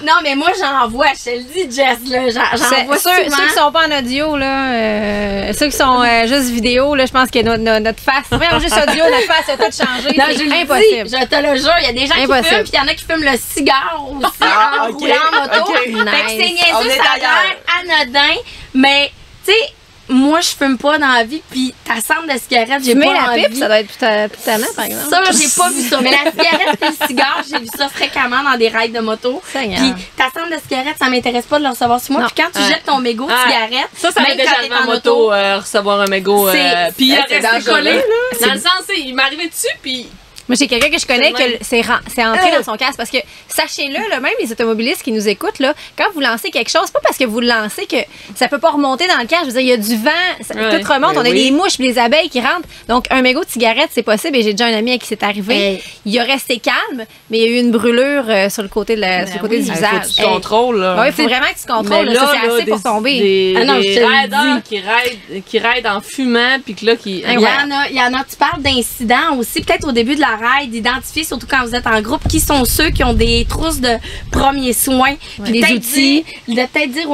Non, mais moi, j'en vois. Je te le dis, Jess, là. J'en vois ceux qui sont pas en audio, là, ceux qui sont juste vidéo, là, je pense que notre face, même juste audio, notre face a tout changé. Non, c'est impossible. Je te le jure, il y a des gens qui fument, puis il y en a qui fument le cigare aussi en roulant en moto. Fait que c'est niaiseux, ça a l'air anodin, mais, tu sais, moi, je fume pas dans la vie, puis ta cendre de cigarette, j'ai pas Fumer la envie. pipe, ça doit être plus tannant, par exemple. Ça, j'ai pas vu ça. Mais la cigarette et le cigare, j'ai vu ça fréquemment dans des rides de moto. Seigneur. Puis ta cendre de cigarette, ça m'intéresse pas de le recevoir sur moi. Non. Puis quand tu jettes ton mégot de cigarette, Ça m'est même déjà quand arrivé t'es en moto, recevoir un mégot. C'est- Puis il a c'est resté dangereux, collé. là. Dans le sens, il m'arrivait dessus, puis Moi, j'ai quelqu'un que je connais C'est le que c'est entré dans son casque parce que, sachez-le, là, même les automobilistes qui nous écoutent, là, quand vous lancez quelque chose, c'est pas parce que vous le lancez que ça peut pas remonter dans le casque. Je veux dire, il y a du vent, Ouais. tout remonte, Ben on a oui. des mouches puis des abeilles qui rentrent. Donc, un mégot de cigarette, c'est possible et j'ai déjà un ami à qui c'est arrivé. Hey. Il a resté calme, mais il y a eu une brûlure sur le côté, sur le côté du Faut visage. que tu contrôles, là. Oui, il faut vraiment que tu te contrôles. Mais là, ça, là, c'est assez pour tomber. Ah non, je des te le riders qui raident en fumant, puis que là, qui. Hey, Il y en a, tu parles d'incidents aussi, peut-être au début de la ride, d'identifier, surtout quand vous êtes en groupe, qui sont ceux qui ont des trousses de premiers soins. Puis Des peut-être outils. De peut-être dire,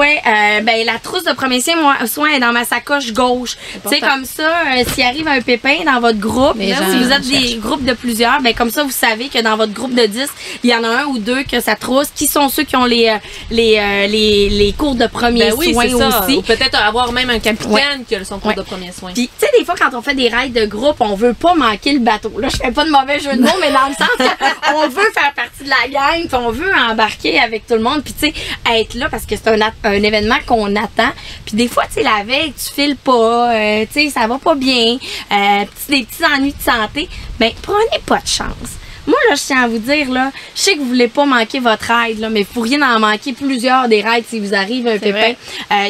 ben la trousse de premiers soins est dans ma sacoche gauche. Tu sais, comme ça, s'il arrive un pépin dans votre groupe, Les là, gens si vous êtes des groupes de plusieurs, ben comme ça, vous savez que dans votre groupe de 10, il y en a un ou deux que ça trousse. Qui sont ceux qui ont les cours de premiers Ben oui, soins c'est ça. aussi? Ou peut-être avoir même un capitaine Ouais. qui a son cours de premiers soins. Puis, tu sais, des fois, quand on fait des rides de groupe, on veut pas manquer le bateau. Là, je fais pas de mauvais jeu de mots, mais dans le sens qu'on veut faire partie de la gang, puis on veut embarquer avec tout le monde, puis tu sais, être là parce que c'est un événement qu'on attend. Puis des fois, tu sais, la veille, tu files pas, tu sais, ça va pas bien, des petits ennuis de santé, ben prenez pas de chance. Moi, là, je tiens à vous dire, là, je sais que vous voulez pas manquer votre ride, là, mais vous pourriez en manquer plusieurs des rides si vous arrive un pépin.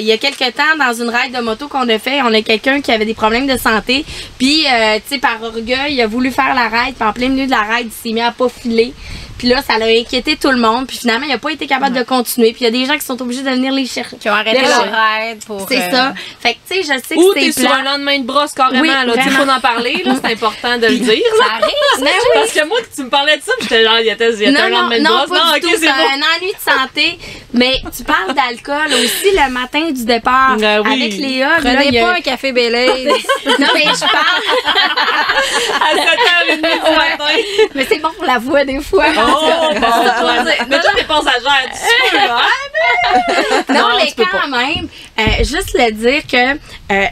Il y a quelques temps, dans une ride de moto qu'on a fait, on a quelqu'un qui avait des problèmes de santé, puis, tu sais, par orgueil, il a voulu faire la ride, puis en plein milieu de la ride, il s'est mis à pas filer. Puis là, ça l'a inquiété tout le monde. Puis finalement, il n'a pas été capable de continuer. Puis il y a des gens qui sont obligés de venir les chercher. Qui ont arrêté Là, leur ride pour. C'est ça. Fait que, tu sais, je sais Ou que t'es c'est sur un plat. lendemain de brosse carrément, Oui, là. Tu sais, vraiment. faut en parler, là. C'est important de le dire. Ça arrive, Mais oui. Parce que moi, tu me parlais de ça, puis j'étais genre, il y a un lendemain de non, brosse. pas Non, du ok, tout. c'est C'est bon. un ennui de santé. Mais tu parles d'alcool aussi le matin du départ. Ben oui. Avec les hugs. là, il Prenez y a- pas un café Baileys. Non, mais je parle. À 7h30 du matin. Mais c'est bon pour la voix des fois. Oh, bon, mais toi, t'es passagère, tu peux, hein? Non, mais tu peux quand même, juste le dire que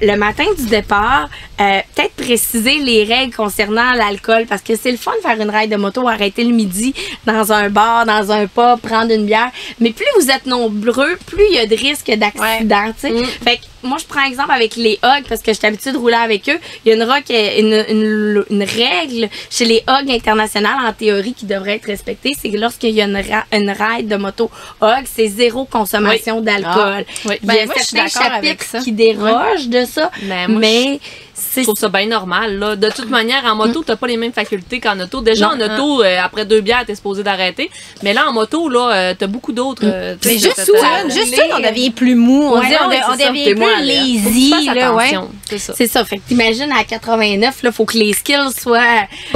le matin du départ, peut-être préciser les règles concernant l'alcool parce que c'est le fun de faire une ride de moto, arrêter le midi dans un bar, dans un pub, prendre une bière. Mais plus vous êtes nombreux, plus il y a de risques d'accident. Tu sais. Fait que moi, je prends exemple avec les hugs parce que je suis habituée de rouler avec eux. Il y a une règle chez les hugs internationales en théorie qui devrait être respectée. C'est que lorsqu'il y a une ride de moto hug, c'est zéro consommation d'alcool. Oui. Il y a Ben, moi, je suis certains d'accord avec chapitres ça. qui dérogent de ça, Mais moi, mais Je c'est trouve ça bien normal, là. De toute manière, en moto, t'as pas les mêmes facultés qu'en auto. Déjà, Non. en auto, après 2 bières, t'es supposé d'arrêter. Mais là, en moto, là, t'as beaucoup d'autres. tu Mais sais, juste une, on devient plus mou. On Ouais, dit, ouais, on c'est ça. devient T'es plus moins alerte. lazy, là, ouais. C'est ça. C'est ça. Fait que t'imagines à 89, là, faut que les skills soient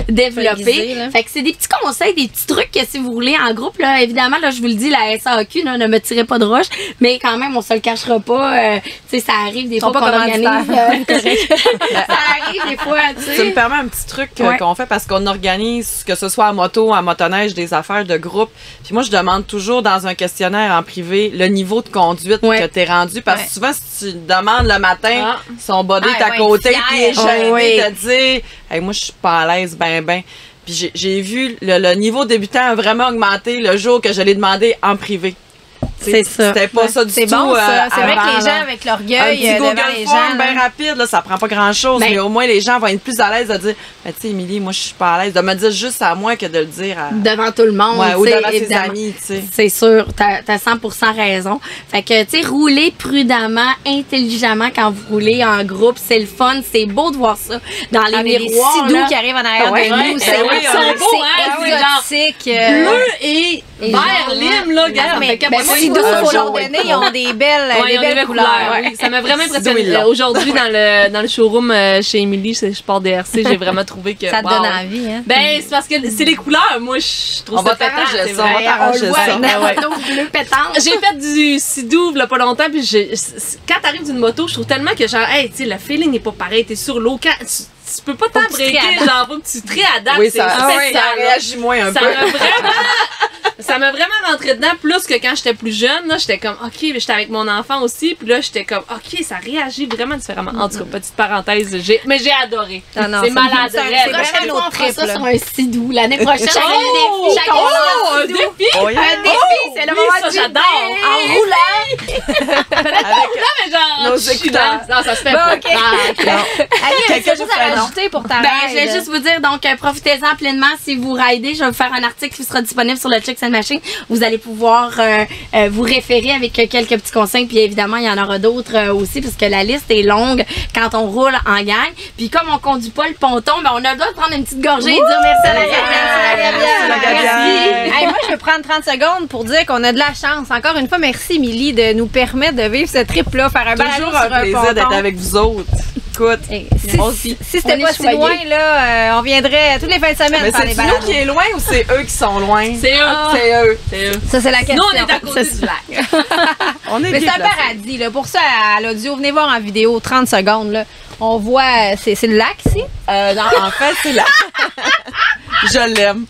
développés. Viser, là. Fait que c'est des petits conseils, des petits trucs que si vous roulez en groupe, là, évidemment, là, je vous le dis, la SAQ, là, ne me tirez pas de roche, mais quand même, on se le cachera pas. Tu sais, ça arrive des sont fois pas qu'on organise. commanditaires. Ça arrive des fois, tu Tu me sais. permets un petit truc Ouais. qu'on fait parce qu'on organise, que ce soit à moto, à motoneige, des affaires de groupe. Puis moi, je demande toujours dans un questionnaire en privé le niveau de conduite Ouais. que tu es rendu. Parce que souvent, si tu demandes le matin, Ah. son body est Ah, à ouais, côté, fier. puis il est gêné Ouais. de dire hey, moi, je suis pas à l'aise, ben. Puis j'ai vu le niveau débutant a vraiment augmenté le jour que je l'ai demandé en privé. C'est ça. C'était pas ça du C'est tout. bon, ça. C'est vrai avant, que les là. gens, avec Un l'orgueil petit devant Google les Form gens, bien là. rapide, là, ça prend pas grand-chose, Ben- mais au moins les gens vont être plus à l'aise de dire tu sais, Émilie, moi, je suis pas à l'aise. De me dire juste à moi que de le dire à. Devant tout le monde, Ouais, ou tu sais, devant ses évidemment. amis, tu sais. C'est sûr, t'as 100% raison. Fait que, tu sais, roulez prudemment, intelligemment quand vous roulez en groupe. C'est le fun, c'est beau de voir ça. Dans les Avec des miroirs, sidous là. qui arrivent en arrière Ouais, de ouais, nous. ben C'est oui, vrai ils qu'ils sont sont beaux, beaux, hein, c'est c'est genre exotique. Bleu et Et vert genre, lime, là, gars, Ah, ça me mais fait capoter. Sidou, Un faut jour, leur ouais. donner, ils ont des belles, Ouais, ils ont des belles couleurs. ouais. Oui. Ça m'a vraiment Sidou, impressionné. ils l'ont. Aujourd'hui, dans le showroom chez Émilie, je pars DRC, j'ai vraiment trouvé que. Ça te wow. donne envie, hein? Ben, c'est parce que c'est les couleurs. Moi, je trouve On va ça pétant. t'arranger c'est ça, vrai. on va t'arranger On le voit ça. avec la moto bleue pétante. J'ai fait du sidou il y a pas longtemps, puis quand t'arrives d'une moto, je trouve tellement que genre, hey, tu sais, le feeling est pas pareil, t'es sur l'eau. tu peux pas tant que tu te breaker, réadaptes. genre, faut que tu te réadaptes. Oui, c'est ça spécial, là. réagit moins un Ça peu. ça m'a vraiment rentré dedans plus que quand j'étais plus jeune. Là, j'étais comme, OK, j'étais avec mon enfant aussi. Puis là, j'étais comme, OK, ça réagit vraiment différemment. En tout cas, petite parenthèse, mais j'ai adoré. Non, non, c'est ça- malade. ça- raide. c'est vraiment Prochaine fois, on notre fera ça trip, là. sur un sidou. L'année prochaine, chacun Oh! un défi. Chacun Oh, un un défi! Oh, yeah. Un défi, c'est le Oui, moment ça, du j'adore. défi. En roulant. Peut-être pas en roulant, mais genre. nos je suis écouteurs. dans- Non, ça se fait Bon, pas. ok. Ah, ok. Allez, Quelqu'un quelque chose vous fait à non. rajouter pour ta Ben, ride? je vais juste vous dire, donc, profitez-en pleinement. Si vous ridez, je vais vous faire un article qui sera disponible sur le Chicks and Machine. Vous allez pouvoir vous référer avec quelques petits conseils. Puis évidemment, il y en aura d'autres aussi, parce que la liste est longue quand on roule en gang. Puis comme on conduit pas le ponton, ben, on a le droit de prendre une petite gorgée et dire merci à la Gabienne. Merci, la Gabienne. Hey, moi, je vais prendre 30 secondes pour dire qu'on a de la chance. Encore une fois, merci, Émilie, de nous permettre de vivre ce trip-là, faire un balado Toujours sur un plaisir d'être ponton. avec vous autres. Écoute, Hey, si aussi. c'était On pas est si choyés. loin, là, on viendrait toutes les fins de semaine Mais faire des c'est nous balados. qui est loin ou c'est eux qui sont loin? C'est eux. C'est eux. C'est eux. Ça, c'est la question. Nous, on est à côté du lac. On est Mais c'est un déplacés. paradis, là. Pour ça, à l'audio, venez voir en vidéo, 30 secondes, là. On voit, c'est le lac, ici? Non, en fait, c'est là. Je l'aime.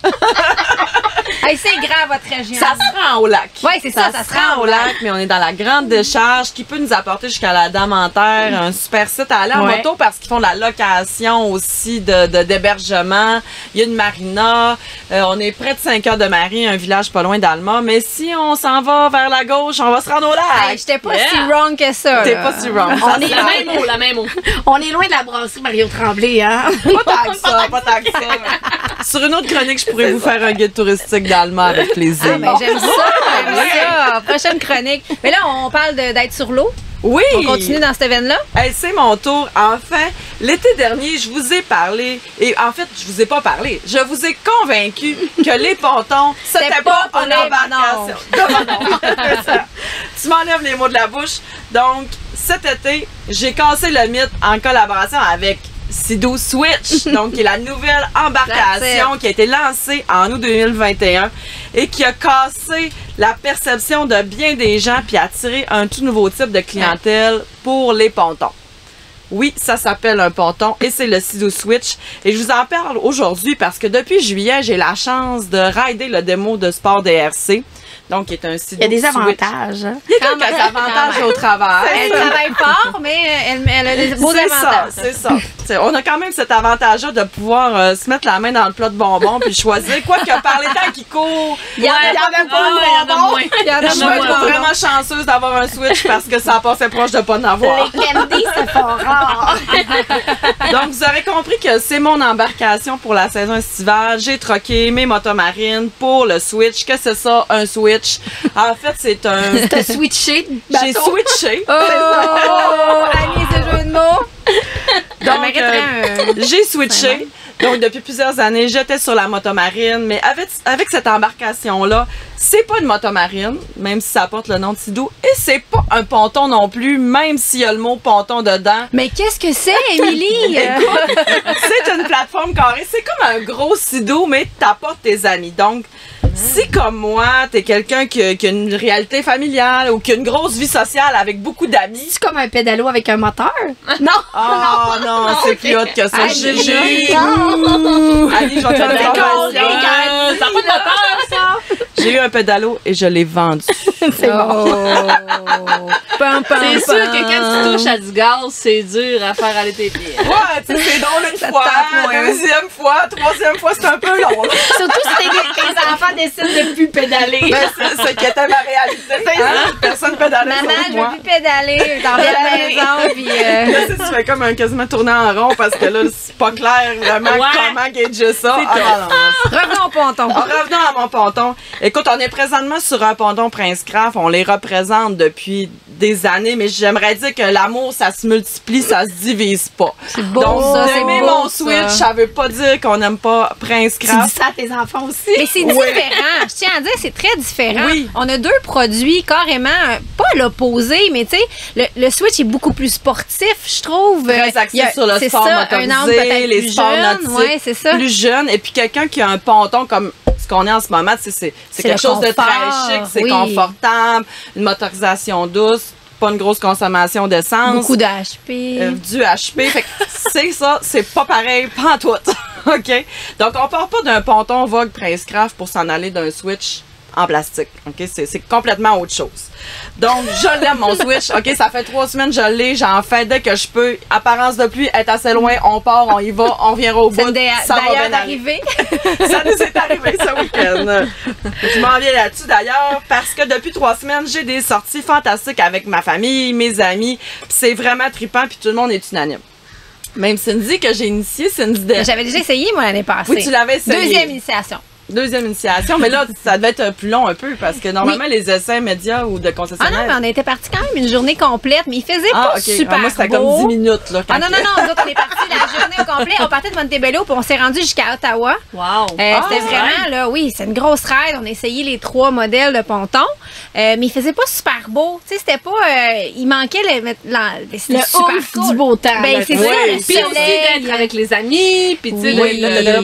Hey, c'est grand, votre région. Ça se rend au lac. Oui, c'est ça, ça se rend au lac, mais on est dans la grande décharge qui peut nous apporter jusqu'à la Dame en Terre, un super site à aller en Ouais. moto parce qu'ils font de la location aussi d'hébergement. Il y a une marina. On est près de Saint-Cœur-de-Marie, un village pas loin d'Alma. Mais si on s'en va vers la gauche, on va se rendre au lac. Hey, j'étais pas Yeah. si wrong que ça. T'es là. pas si wrong. On est La même eau, la même eau. On est loin de la brasserie Mario Tremblay, hein? Pas tant que ça, pas tant que ça. Sur une autre chronique, je pourrais vous faire un guide touristique d'Alma avec plaisir. Ah, ben, j'aime ça, j'aime ça. Prochaine chronique. Mais là, on parle d'être sur l'eau. Oui! On continue dans cette veine-là. Hey, c'est mon tour. Enfin, l'été dernier, je vous ai parlé, et en fait, je vous ai pas parlé, je vous ai convaincu que les pontons, c'était pas pour une les embarcation. C'est ça. Tu m'enlèves les mots de la bouche. Donc, cet été, j'ai cassé le mythe en collaboration avec Sea-Doo Switch, donc qui est la nouvelle embarcation qui a été lancée en août 2021 et qui a cassé la perception de bien des gens puis attiré un tout nouveau type de clientèle pour les pontons. Oui, ça s'appelle un ponton et c'est le Sea-Doo Switch. Et je vous en parle aujourd'hui parce que depuis juillet, j'ai la chance de rider le démo de sport DRC. Donc, qui est un Sea-Doo Il y a des Switch. avantages. Hein? Il y a quelques avantages au travail. Elle travaille fort, mais elle a des beaux C'est ça, avantages. c'est ça. T'sais, on a quand même cet avantage-là de pouvoir se mettre la main dans le plat de bonbons puis choisir. Quoi que par les temps qui courent, Il y en a Ouais, pas il y en a beaucoup. moins. Il y en a je vais moins. être vraiment chanceuse d'avoir un Switch parce que ça passait proche de pas en avoir. Les candies, c'est fort rare. Donc, vous aurez compris que c'est mon embarcation pour la saison estivale. J'ai troqué mes motomarines pour le Switch. Que c'est ça, un Switch? En fait, c'est un... T'as switché de J'ai bateau. switché. Oh, Annie, ce jeu de mots. Ça Donc, mériterait j'ai switché. Donc, depuis plusieurs années, j'étais sur la motomarine, mais avec cette embarcation-là, c'est pas une motomarine, même si ça porte le nom de Sea-Doo, et c'est pas un ponton non plus, même s'il y a le mot ponton dedans. Mais qu'est-ce que c'est, Émilie? C'est une plateforme carrée, c'est comme un gros Sea-Doo, mais t'apportes tes amis. Donc, si comme moi, t'es quelqu'un qui a une réalité familiale ou qui a une grosse vie sociale avec beaucoup d'amis, C'est comme un pédalo avec un moteur? Non! oh non, c'est plus haut que ça. Ah, J'ai j'ai- eu... Allez, je vais te faire une T'as compris, information. Ça n'a pas de moteur, ça. J'ai eu un pédalo et je l'ai vendu. C'est bon. Pam, pam, C'est sûr pam. que quand tu touches à du gaz, c'est dur à faire aller tes pieds. Ouais, tu sais, c'est drôle une fois, tape moins. deuxième fois, troisième fois, c'est un peu long. là. Surtout si tes enfants décident de plus pédaler. Mais c'est ce qui était ma réalité. Hein? Personne pédalait Maman, sauf je veux moi. plus pédaler. T'en viens à la maison, puis... Là, tu sais, tu fais comme un quasiment tourner en rond parce que là, c'est pas clair vraiment Ouais. comment gager ça. Ah, non, non. Revenons au ponton. Revenons à mon ponton. Écoute, on est présentement sur un ponton Prince Craft. On les représente depuis des années, mais j'aimerais dire que l'amour, ça se multiplie, ça se divise pas. beau, Donc, ça, c'est d'aimer beau, mon ça. Switch, ça veut pas dire qu'on n'aime pas Prince Tu dis Craft. ça à tes enfants aussi? Mais c'est différent. Je tiens à dire, c'est très différent. Oui. On a deux produits carrément, pas à l'opposé, mais tu sais, le Switch est beaucoup plus sportif, je trouve. Très axé Il y a- sur le c'est sport ça, motorisé, un angle peut-être les plus sports jeune. nautiques, Ouais, c'est ça. plus jeune. Et puis quelqu'un qui a un ponton comme ce qu'on est en ce moment, c'est quelque le chose de confort, très chic, c'est oui. confortable, une motorisation douce. pas une grosse consommation d'essence. Beaucoup de HP. Du HP. Fait que c'est ça, c'est pas pareil, pas en tout. OK? Donc, on part pas d'un ponton Vogue Prince Craft pour s'en aller d'un Switch en plastique. OK? C'est complètement autre chose. Donc, je l'aime, mon Switch. OK? Ça fait 3 semaines, je l'ai. J'en fais dès que je peux. Apparence de pluie est assez loin. On part, on y va, on viendra au bout. Ça va bien arrivé. Ça nous est arrivé ce week-end. Je m'en viens là-dessus d'ailleurs parce que depuis 3 semaines, j'ai des sorties fantastiques avec ma famille, mes amis. Puis c'est vraiment trippant, puis tout le monde est unanime. Même Cindy, que j'ai initié, Cindy. J'avais déjà essayé, moi, l'année passée. Oui, tu l'avais essayé. Deuxième initiation, mais là, ça devait être plus long un peu parce que normalement, les essais médias ou de concessionnaires. Ah non, mais on était partis quand même une journée complète, mais il faisait pas super moi, c'était comme 10 minutes. Là, non, nous autres, on est partis la journée au complet. On partait de Montebello puis on s'est rendu jusqu'à Ottawa. Wow! C'était vraiment, là, oui, c'est une grosse ride. On a essayé les 3 modèles de ponton, mais il faisait pas super beau. Tu sais, c'était pas. Il manquait le super cool. Du beau temps. Ben, c'est ça, le puis aussi d'être avec les amis, puis tu sais,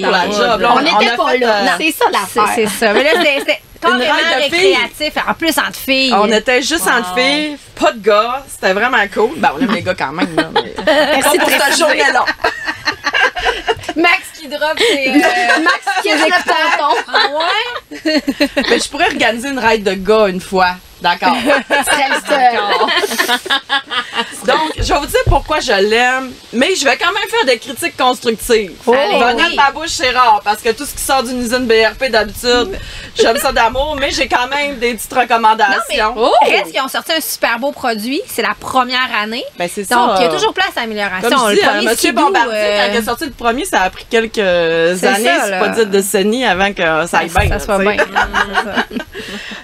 pour la job. On n'était pas là. C'est ça l'affaire. C'est ça. Mais là, c'était carrément récréatif. En plus, entre filles. On était juste entre filles, pas de gars. C'était vraiment cool. Ben, on aime les gars quand même. Là, mais... Merci pour cette journée-là. Max qui drop ses... Max qui est le ponton. Ah ouais? Mais je pourrais organiser une ride de gars une fois. D'accord. Donc, je vais vous dire pourquoi je l'aime, mais je vais quand même faire des critiques constructives. Venant de ma bouche, c'est rare, parce que tout ce qui sort d'une usine BRP, d'habitude, j'aime ça d'amour, mais j'ai quand même des petites recommandations. Reste qu'ils ont sorti un super beau produit. C'est la première année. Ben, c'est ça. Donc, il y a toujours place à amélioration. Comme je dis, le premier Monsieur Bombardier, quand il a sorti le premier, ça a pris quelques années, c'est pas dit de décennies, avant que ça aille bien. Ça soit bien.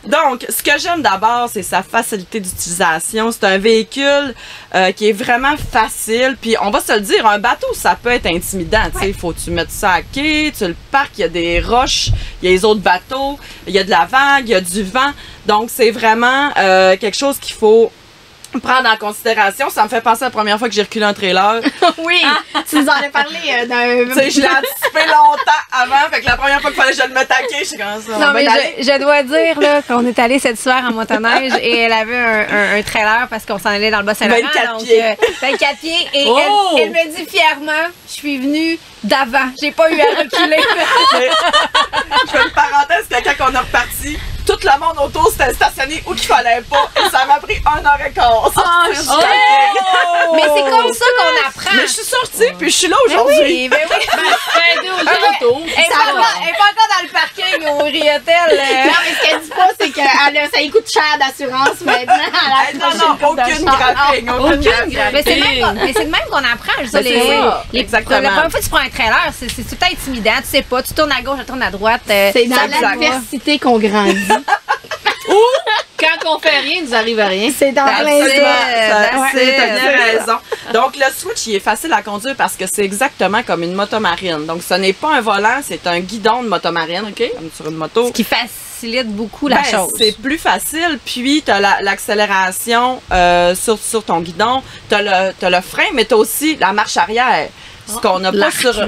Donc, ce que j'aime d'abord, c'est sa facilité d'utilisation. C'est un véhicule qui est vraiment facile. Puis, on va se le dire, un bateau, ça peut être intimidant. Il faut que tu mettes ça à quai, tu le parques, il y a des roches, il y a les autres bateaux, il y a de la vague, il y a du vent. Donc, c'est vraiment quelque chose qu'il faut prendre en considération. Ça me fait penser à la première fois que j'ai reculé un trailer. Oui, tu nous en as parlé d'un... Tu sais, je l'ai anticipé longtemps avant. Fait que la première fois qu'il fallait que je le mette à quai, je suis comme ça. Non, mais je dois dire là, qu'on est allé cette soirée en motoneige et elle avait un trailer parce qu'on s'en allait dans le Bas-Saint-Laurent. 24 pieds. 24 pieds. Et elle me dit fièrement, je suis venue d'avant. J'ai pas eu à reculer. Je fais une parenthèse que quand on est reparti, tout le monde autour s'était stationné où qu'il fallait pas. Et ça m'a pris 1h15. Mais c'est comme ça qu'on apprend. Mais je suis sortie puis je suis là aujourd'hui. Ben oui. Elle est pas encore dans le parking au Riotel. Non, mais ce qu'elle dit pas, c'est que ça lui coûte cher d'assurance maintenant. Aucune graphique. Mais c'est de même qu'on apprend. Exactement. La première fois que tu prends un trailer, c'est tout le temps intimidant. Tu sais pas, tu tournes à gauche, tu tournes à droite. C'est dans l'adversité qu'on grandit. Ou quand on fait rien, il nous arrive à rien. C'est dans plein ça. T'as bien raison. Donc, le Switch, il est facile à conduire parce que c'est exactement comme une motomarine. Donc, ce n'est pas un volant, c'est un guidon de motomarine, OK? Comme sur une moto. Ce qui facilite beaucoup la chose. C'est plus facile. Puis, tu as l'accélération sur ton guidon. Tu as le frein, mais tu as aussi la marche arrière. Ce qu'on n'a pas sur...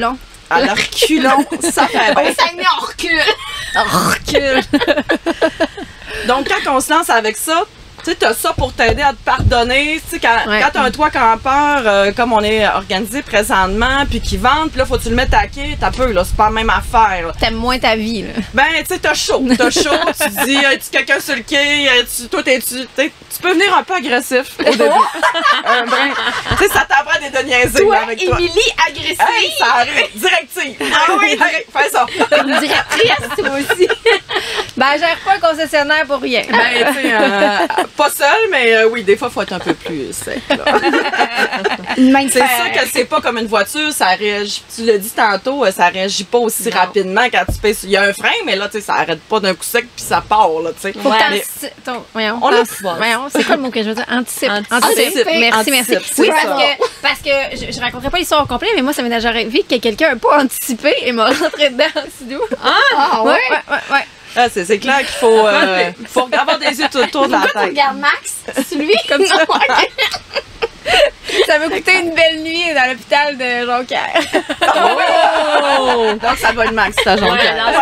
À leur reculons, ça fait bien. Ça met en recul. Recule. Donc, quand on se lance avec ça, tu sais, t'as ça pour t'aider à te pardonner. Tu sais, quand t'as un toit campeur, comme on est organisé présentement, puis qui vente, puis là, faut que tu le mettes à quai, t'as peu, là, c'est pas la même affaire. T'aimes moins ta vie, là. Ben, tu sais, t'as chaud, tu te dis, tu quelqu'un sur le quai, toi, tu peux venir un peu agressif au début. Tu sais, ça t'apprend des niaiseries avec toi. Émilie, agressive. Hey, ça arrive, directive. Ah oui, fais ça. Une directrice, toi aussi. Ben, gère pas un concessionnaire pour rien. Ben, tu sais, pas seul, mais oui, des fois, il faut être un peu plus sec. C'est sûr que c'est pas comme une voiture, ça réagit, tu l'as dit tantôt, ça réagit pas aussi rapidement quand tu pèses. Il y a un frein, mais là, tu sais, ça arrête pas d'un coup sec puis ça part, là, tu sais. Voyons, c'est quoi le mot que je veux dire? Anticipe. Merci. Oui, parce que je raconterai pas l'histoire au complet, mais moi, ça m'est déjà arrivé que quelqu'un n'a pas anticipé et m'a rentré dedans en dessous. Ah, ouais. Ah, c'est clair qu'il faut avoir des yeux autour de la tête. Pourquoi tu regardes Max? C'est lui? Comme ça. Ça m'a coûté une belle nuit dans l'hôpital de Jonquière. Donc, ça va le Max, ta Jonquière.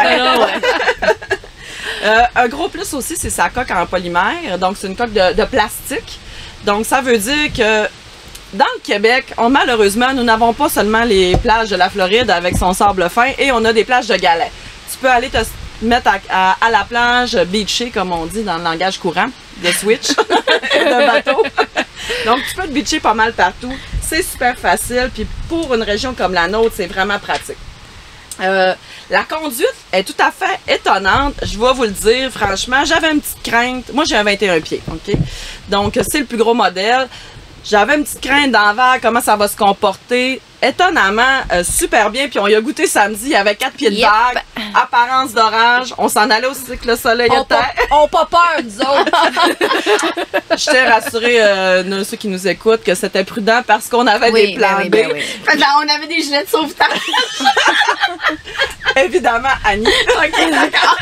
Un gros plus aussi, c'est sa coque en polymère. Donc, c'est une coque de plastique. Donc, ça veut dire que dans le Québec, malheureusement, nous n'avons pas seulement les plages de la Floride avec son sable fin et on a des plages de galets. Tu peux aller te mettre à la plage, beacher, comme on dit dans le langage courant, de switch, de bateau. Donc, tu peux te beacher pas mal partout. C'est super facile. Puis pour une région comme la nôtre, c'est vraiment pratique. La conduite est tout à fait étonnante. Je vais vous le dire, franchement, j'avais une petite crainte. Moi, j'ai un 21 pieds, OK? Donc, c'est le plus gros modèle. J'avais une petite crainte d'envers, comment ça va se comporter. Étonnamment, super bien. Puis on y a goûté samedi, il y avait 4 pieds de vague, apparence d'orage. On s'en allait aussi que le soleil était. On pas peur, nous autres. Je t'ai rassuré, ceux qui nous écoutent, que c'était prudent parce qu'on avait des plans B. On avait des gilets de sauvetage. Évidemment, Annie. OK, d'accord.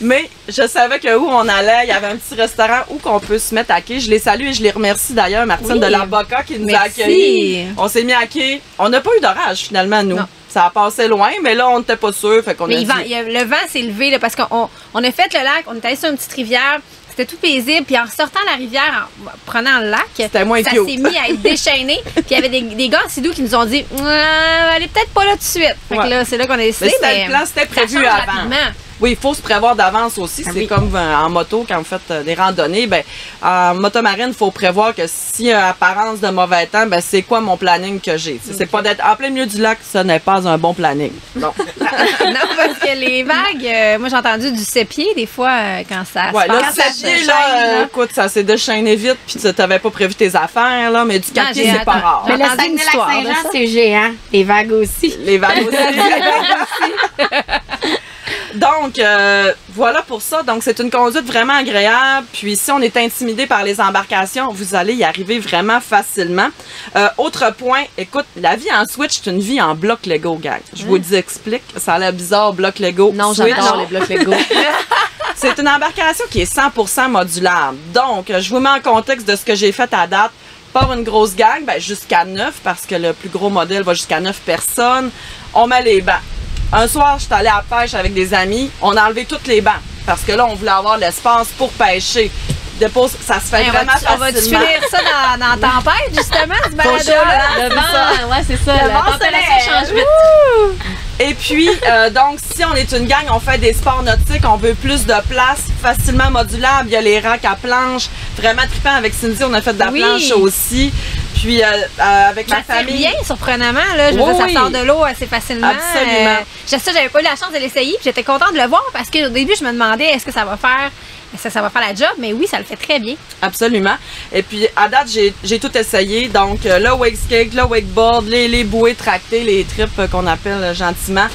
Mais je savais que où on allait, il y avait un petit restaurant où qu'on peut se mettre à quai. Je les salue et je les remercie d'ailleurs, Martine de l'Avocat qui nous a accueillis. On s'est mis à quai. On n'a pas eu d'orage finalement, nous. Non. Ça a passé loin, mais là, on n'était pas sûr. Fait qu'on le vent s'est levé là, parce qu'on a fait le lac, on est allé sur une petite rivière. C'était tout paisible. Puis en sortant la rivière, en prenant le lac, ça s'est mis à être déchaîné. Puis il y avait des gars en Sidou qui nous ont dit allez peut-être pas là tout de suite. Fait que là, c'est là qu'on a décidé. Mais le plan, c'était prévu avant. Rapidement. Oui, il faut se prévoir d'avance aussi. C'est comme en moto, quand vous faites des randonnées. Ben, en motomarine, il faut prévoir que s'il y a apparence de mauvais temps, ben, c'est quoi mon planning que j'ai. C'est pas d'être en plein milieu du lac, ça n'est pas un bon planning. Non, parce que les vagues, moi j'ai entendu du sépier des fois quand ça se passe. Le sépier, là, écoute, ça s'est déchaîné vite, puis tu n'avais pas prévu tes affaires, là, mais du capier, c'est pas rare. Mais le Saguenay-Lac-Saint-Jean, c'est géant. Les vagues aussi. Les vagues aussi. Donc, voilà pour ça. Donc, c'est une conduite vraiment agréable. Puis, si on est intimidé par les embarcations, vous allez y arriver vraiment facilement. Autre point, écoute, la vie en Switch, c'est une vie en bloc Lego, gang. Je vous explique. Ça a l'air bizarre, bloc Lego. Non, j'adore les blocs Lego. C'est une embarcation qui est 100% modulable. Donc, je vous mets en contexte de ce que j'ai fait à date. Pas une grosse gang, ben, jusqu'à 9, parce que le plus gros modèle va jusqu'à 9 personnes. On met les bancs. Un soir, je suis allée à la pêche avec des amis. On a enlevé toutes les bancs parce que là, on voulait avoir l'espace pour pêcher. Ça se fait vraiment facilement. On va-tu finir ça dans la tempête, justement, ce balado-là? Le vent, ouais, c'est ça. La température change vite. Et puis, donc, si on est une gang, on fait des sports nautiques, on veut plus de place, facilement modulable. Il y a les racks à planche. Vraiment trippant avec Cindy, on a fait de la planche aussi. Puis, avec ma famille. C'est bien, surprenamment, là. Je veux dire, ça sort de l'eau assez facilement. Absolument. J'avais pas eu la chance de l'essayer, puis j'étais contente de le voir parce qu'au début, je me demandais est-ce que ça va faire la job, mais oui, ça le fait très bien. Absolument. Et puis, à date, j'ai tout essayé. Donc, le wakeskate, le wakeboard, les bouées tractées, les trips qu'on appelle gentiment.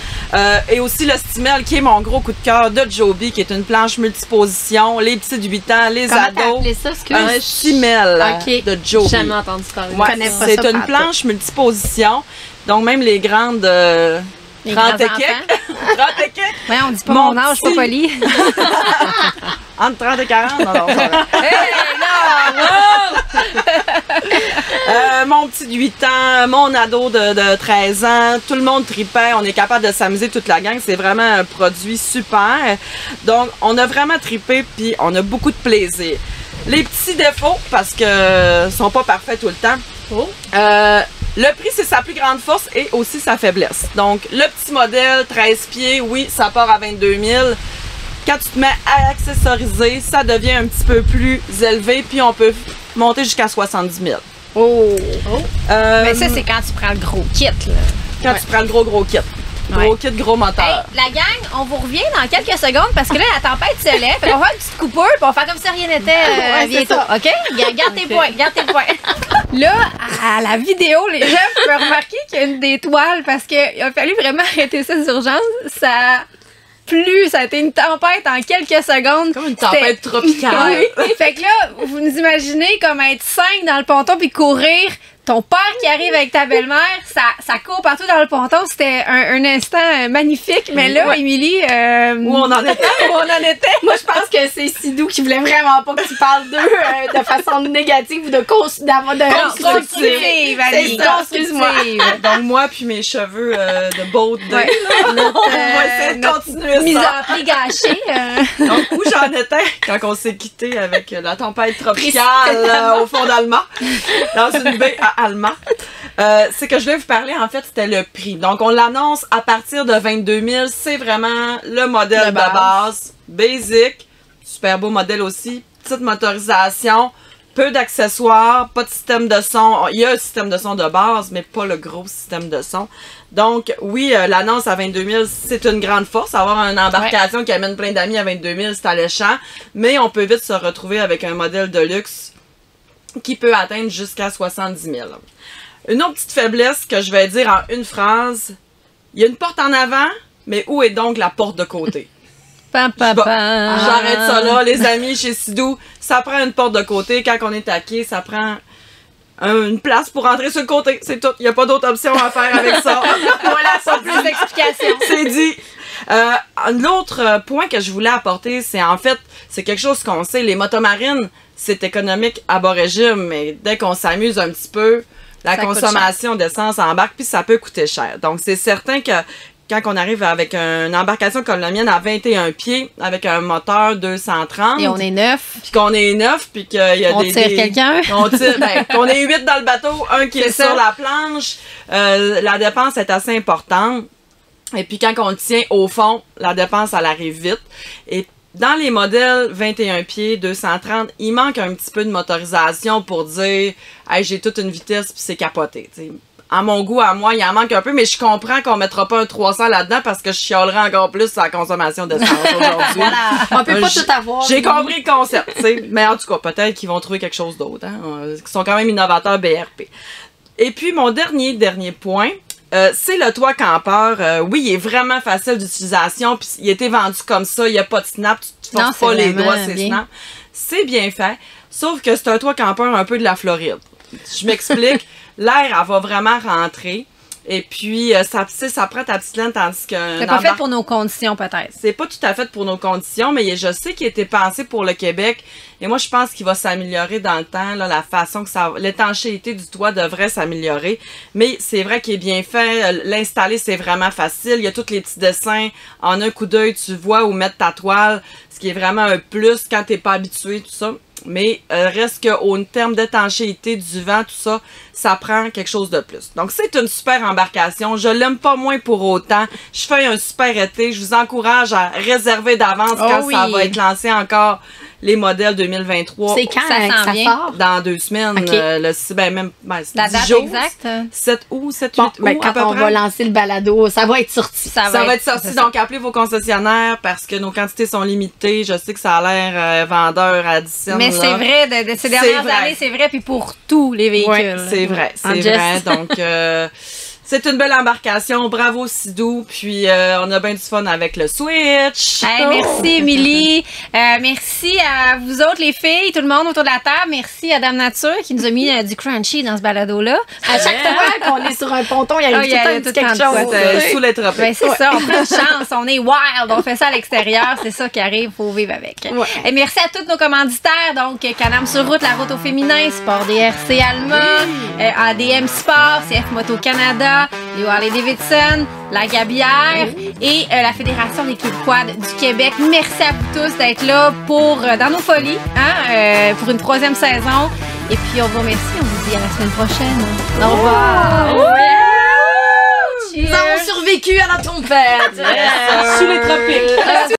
Et aussi le Stimel, qui est mon gros coup de cœur de Joby, qui est une planche multiposition. Les petits de 8 ans, les ados. Comment t'as appelé ça, un Stimel de Joby. J'ai jamais entendu parler. Ouais, c'est une planche multiposition. Donc, même les grandes... 30 équipes. 30 équipes. Ouais, on dit pas mon âge, pas poli. Entre 30 et 40, non. Mon petit de 8 ans, mon ado de 13 ans, tout le monde tripait. On est capable de s'amuser toute la gang. C'est vraiment un produit super. Donc, on a vraiment trippé, puis on a beaucoup de plaisir. Les petits défauts, parce que sont pas parfaits tout le temps. Oh. Le prix, c'est sa plus grande force et aussi sa faiblesse. Donc, le petit modèle, 13 pieds, oui, ça part à 22 000. Quand tu te mets à accessoriser, ça devient un petit peu plus élevé, puis on peut monter jusqu'à 70 000. Oh! Mais ça, c'est quand tu prends le gros kit, là. Quand tu prends le gros kit. Gros kit, gros moteur. Hey, la gang, on vous revient dans quelques secondes parce que là, la tempête se lève. On va faire une petite coupure puis on va faire comme si rien n'était bientôt. OK? Garde tes points, garde tes points. Là, à la vidéo, les gens peuvent remarquer qu'il y a une des toiles parce qu'il a fallu vraiment arrêter ça d'urgence. Ça a été une tempête en quelques secondes. Comme une tempête tropicale. Oui. Fait que là, vous nous imaginez comme être 5 dans le ponton puis courir ton père qui arrive avec ta belle-mère, ça court partout dans le ponton. C'était un instant magnifique. Mais là, Émilie... Où on en était? Où on en était? Moi, je pense que c'est Sidou qui voulait vraiment pas que tu parles d'eux de façon négative ou de Constructive, Ali. C'est ça, Excuse-moi. Donc, moi puis mes cheveux de beau day, on va essayer de continuer Mise ça. en pli gâchée. Donc, où j'en étais quand on s'est quitté avec la tempête tropicale au fond d'Alma, dans une baie à Alma, c'est que je voulais vous parler, en fait, c'était le prix. Donc, on l'annonce à partir de 22 000. C'est vraiment le modèle de base. Basic. Super beau modèle aussi. Petite motorisation. Peu d'accessoires, pas de système de son. Il y a un système de son de base, mais pas le gros système de son. Donc, oui, l'annonce à 22 000, c'est une grande force. Avoir une embarcation qui amène plein d'amis à 22 000, c'est alléchant. Mais on peut vite se retrouver avec un modèle de luxe qui peut atteindre jusqu'à 70 000. Une autre petite faiblesse que je vais dire en une phrase. Il y a une porte en avant, mais où est donc la porte de côté? J'arrête ça là, les amis, chez Sidou. Ça prend une porte de côté. Quand on est à quai, ça prend une place pour entrer sur le côté. C'est tout. Il n'y a pas d'autre option à faire avec ça. Voilà, ça plus d'explications. C'est dit. L'autre point que je voulais apporter, c'est en fait, c'est quelque chose qu'on sait. Les motomarines, c'est économique à bas régime, mais dès qu'on s'amuse un petit peu, la consommation d'essence embarque, puis ça peut coûter cher. Donc, c'est certain que quand on arrive avec une embarcation comme la mienne à 21 pieds, avec un moteur 230. Et on est 9. Puis qu'on est 9, puis qu'il y a on tire quelqu'un. On tire, qu'on est 8 dans le bateau, un qui est sur la planche. La dépense est assez importante. Et puis quand on le tient au fond, la dépense, elle arrive vite. Et dans les modèles 21 pieds, 230, il manque un petit peu de motorisation pour dire hey, j'ai toute une vitesse puis c'est capoté. T'sais. À mon goût, à moi, il en manque un peu, mais je comprends qu'on mettra pas un 300 là-dedans parce que je chialerai encore plus sur la consommation d'essence aujourd'hui. Voilà. On peut pas tout avoir. J'ai compris le concept, tu sais. Mais en tout cas, peut-être qu'ils vont trouver quelque chose d'autre. Hein? Ils sont quand même innovateurs BRP. Et puis, mon dernier point, c'est le toit campeur. Oui, il est vraiment facile d'utilisation, puis il a été vendu comme ça. Il n'y a pas de snap, tu te forces pas les doigts, c'est snap. C'est bien fait, sauf que c'est un toit campeur un peu de la Floride. Je m'explique. L'air, elle va vraiment rentrer. Et puis, ça prend ta petite laine, tandis que... C'est pas fait pour nos conditions, peut-être. C'est pas tout à fait pour nos conditions, mais je sais qu'il a été pensé pour le Québec. Et moi, je pense qu'il va s'améliorer dans le temps. Là, la façon que l'étanchéité du toit devrait s'améliorer. Mais c'est vrai qu'il est bien fait. L'installer, c'est vraiment facile. Il y a tous les petits dessins. En un coup d'œil, tu vois où mettre ta toile. Ce qui est vraiment un plus quand t'es pas habitué, tout ça. Mais reste qu'au terme d'étanchéité du vent, tout ça, ça prend quelque chose de plus. Donc, c'est une super embarcation. Je l'aime pas moins pour autant. Je fais un super été. Je vous encourage à réserver d'avance quand ça va être lancé encore les modèles 2023. C'est quand ça sort? Dans 2 semaines. Okay. La date exacte? 7 août, 7, 8 bon, août, quand on va lancer le balado, ça va être sorti. Ça va être sorti. Donc, appelez vos concessionnaires parce que nos quantités sont limitées. Je sais que ça a l'air vendeur à 10 cents. Mais c'est vrai, de ces dernières années, c'est vrai, puis pour tous les véhicules. Ouais, c'est vrai, c'est vrai. Donc, c'est une belle embarcation. Bravo, Sidou. Puis, on a bien du fun avec le Switch. Hey, merci, Émilie. Merci à vous autres, les filles, tout le monde autour de la table. Merci à Dame Nature qui nous a mis du crunchy dans ce balado-là. À chaque fois qu'on est sur un ponton, il y a tout le temps quelque chose. Sous les tropiques. Ben, c'est ça, on prend une chance. On est wild. On fait ça à l'extérieur. C'est ça qui arrive. Il faut vivre avec. Ouais. Et merci à tous nos commanditaires. Donc, Can-Am sur route, la route au féminin, Sport DRC Alma, ADM Sport, CF Moto Canada, les Harley-Davidson, la Gabière et la Fédération des clubs quad du Québec. Merci à vous tous d'être là pour dans nos folies, pour une 3e saison. Et puis, on vous remercie. On vous dit à la semaine prochaine. Au revoir. Nous avons survécu à la tempête. Sous les tropiques.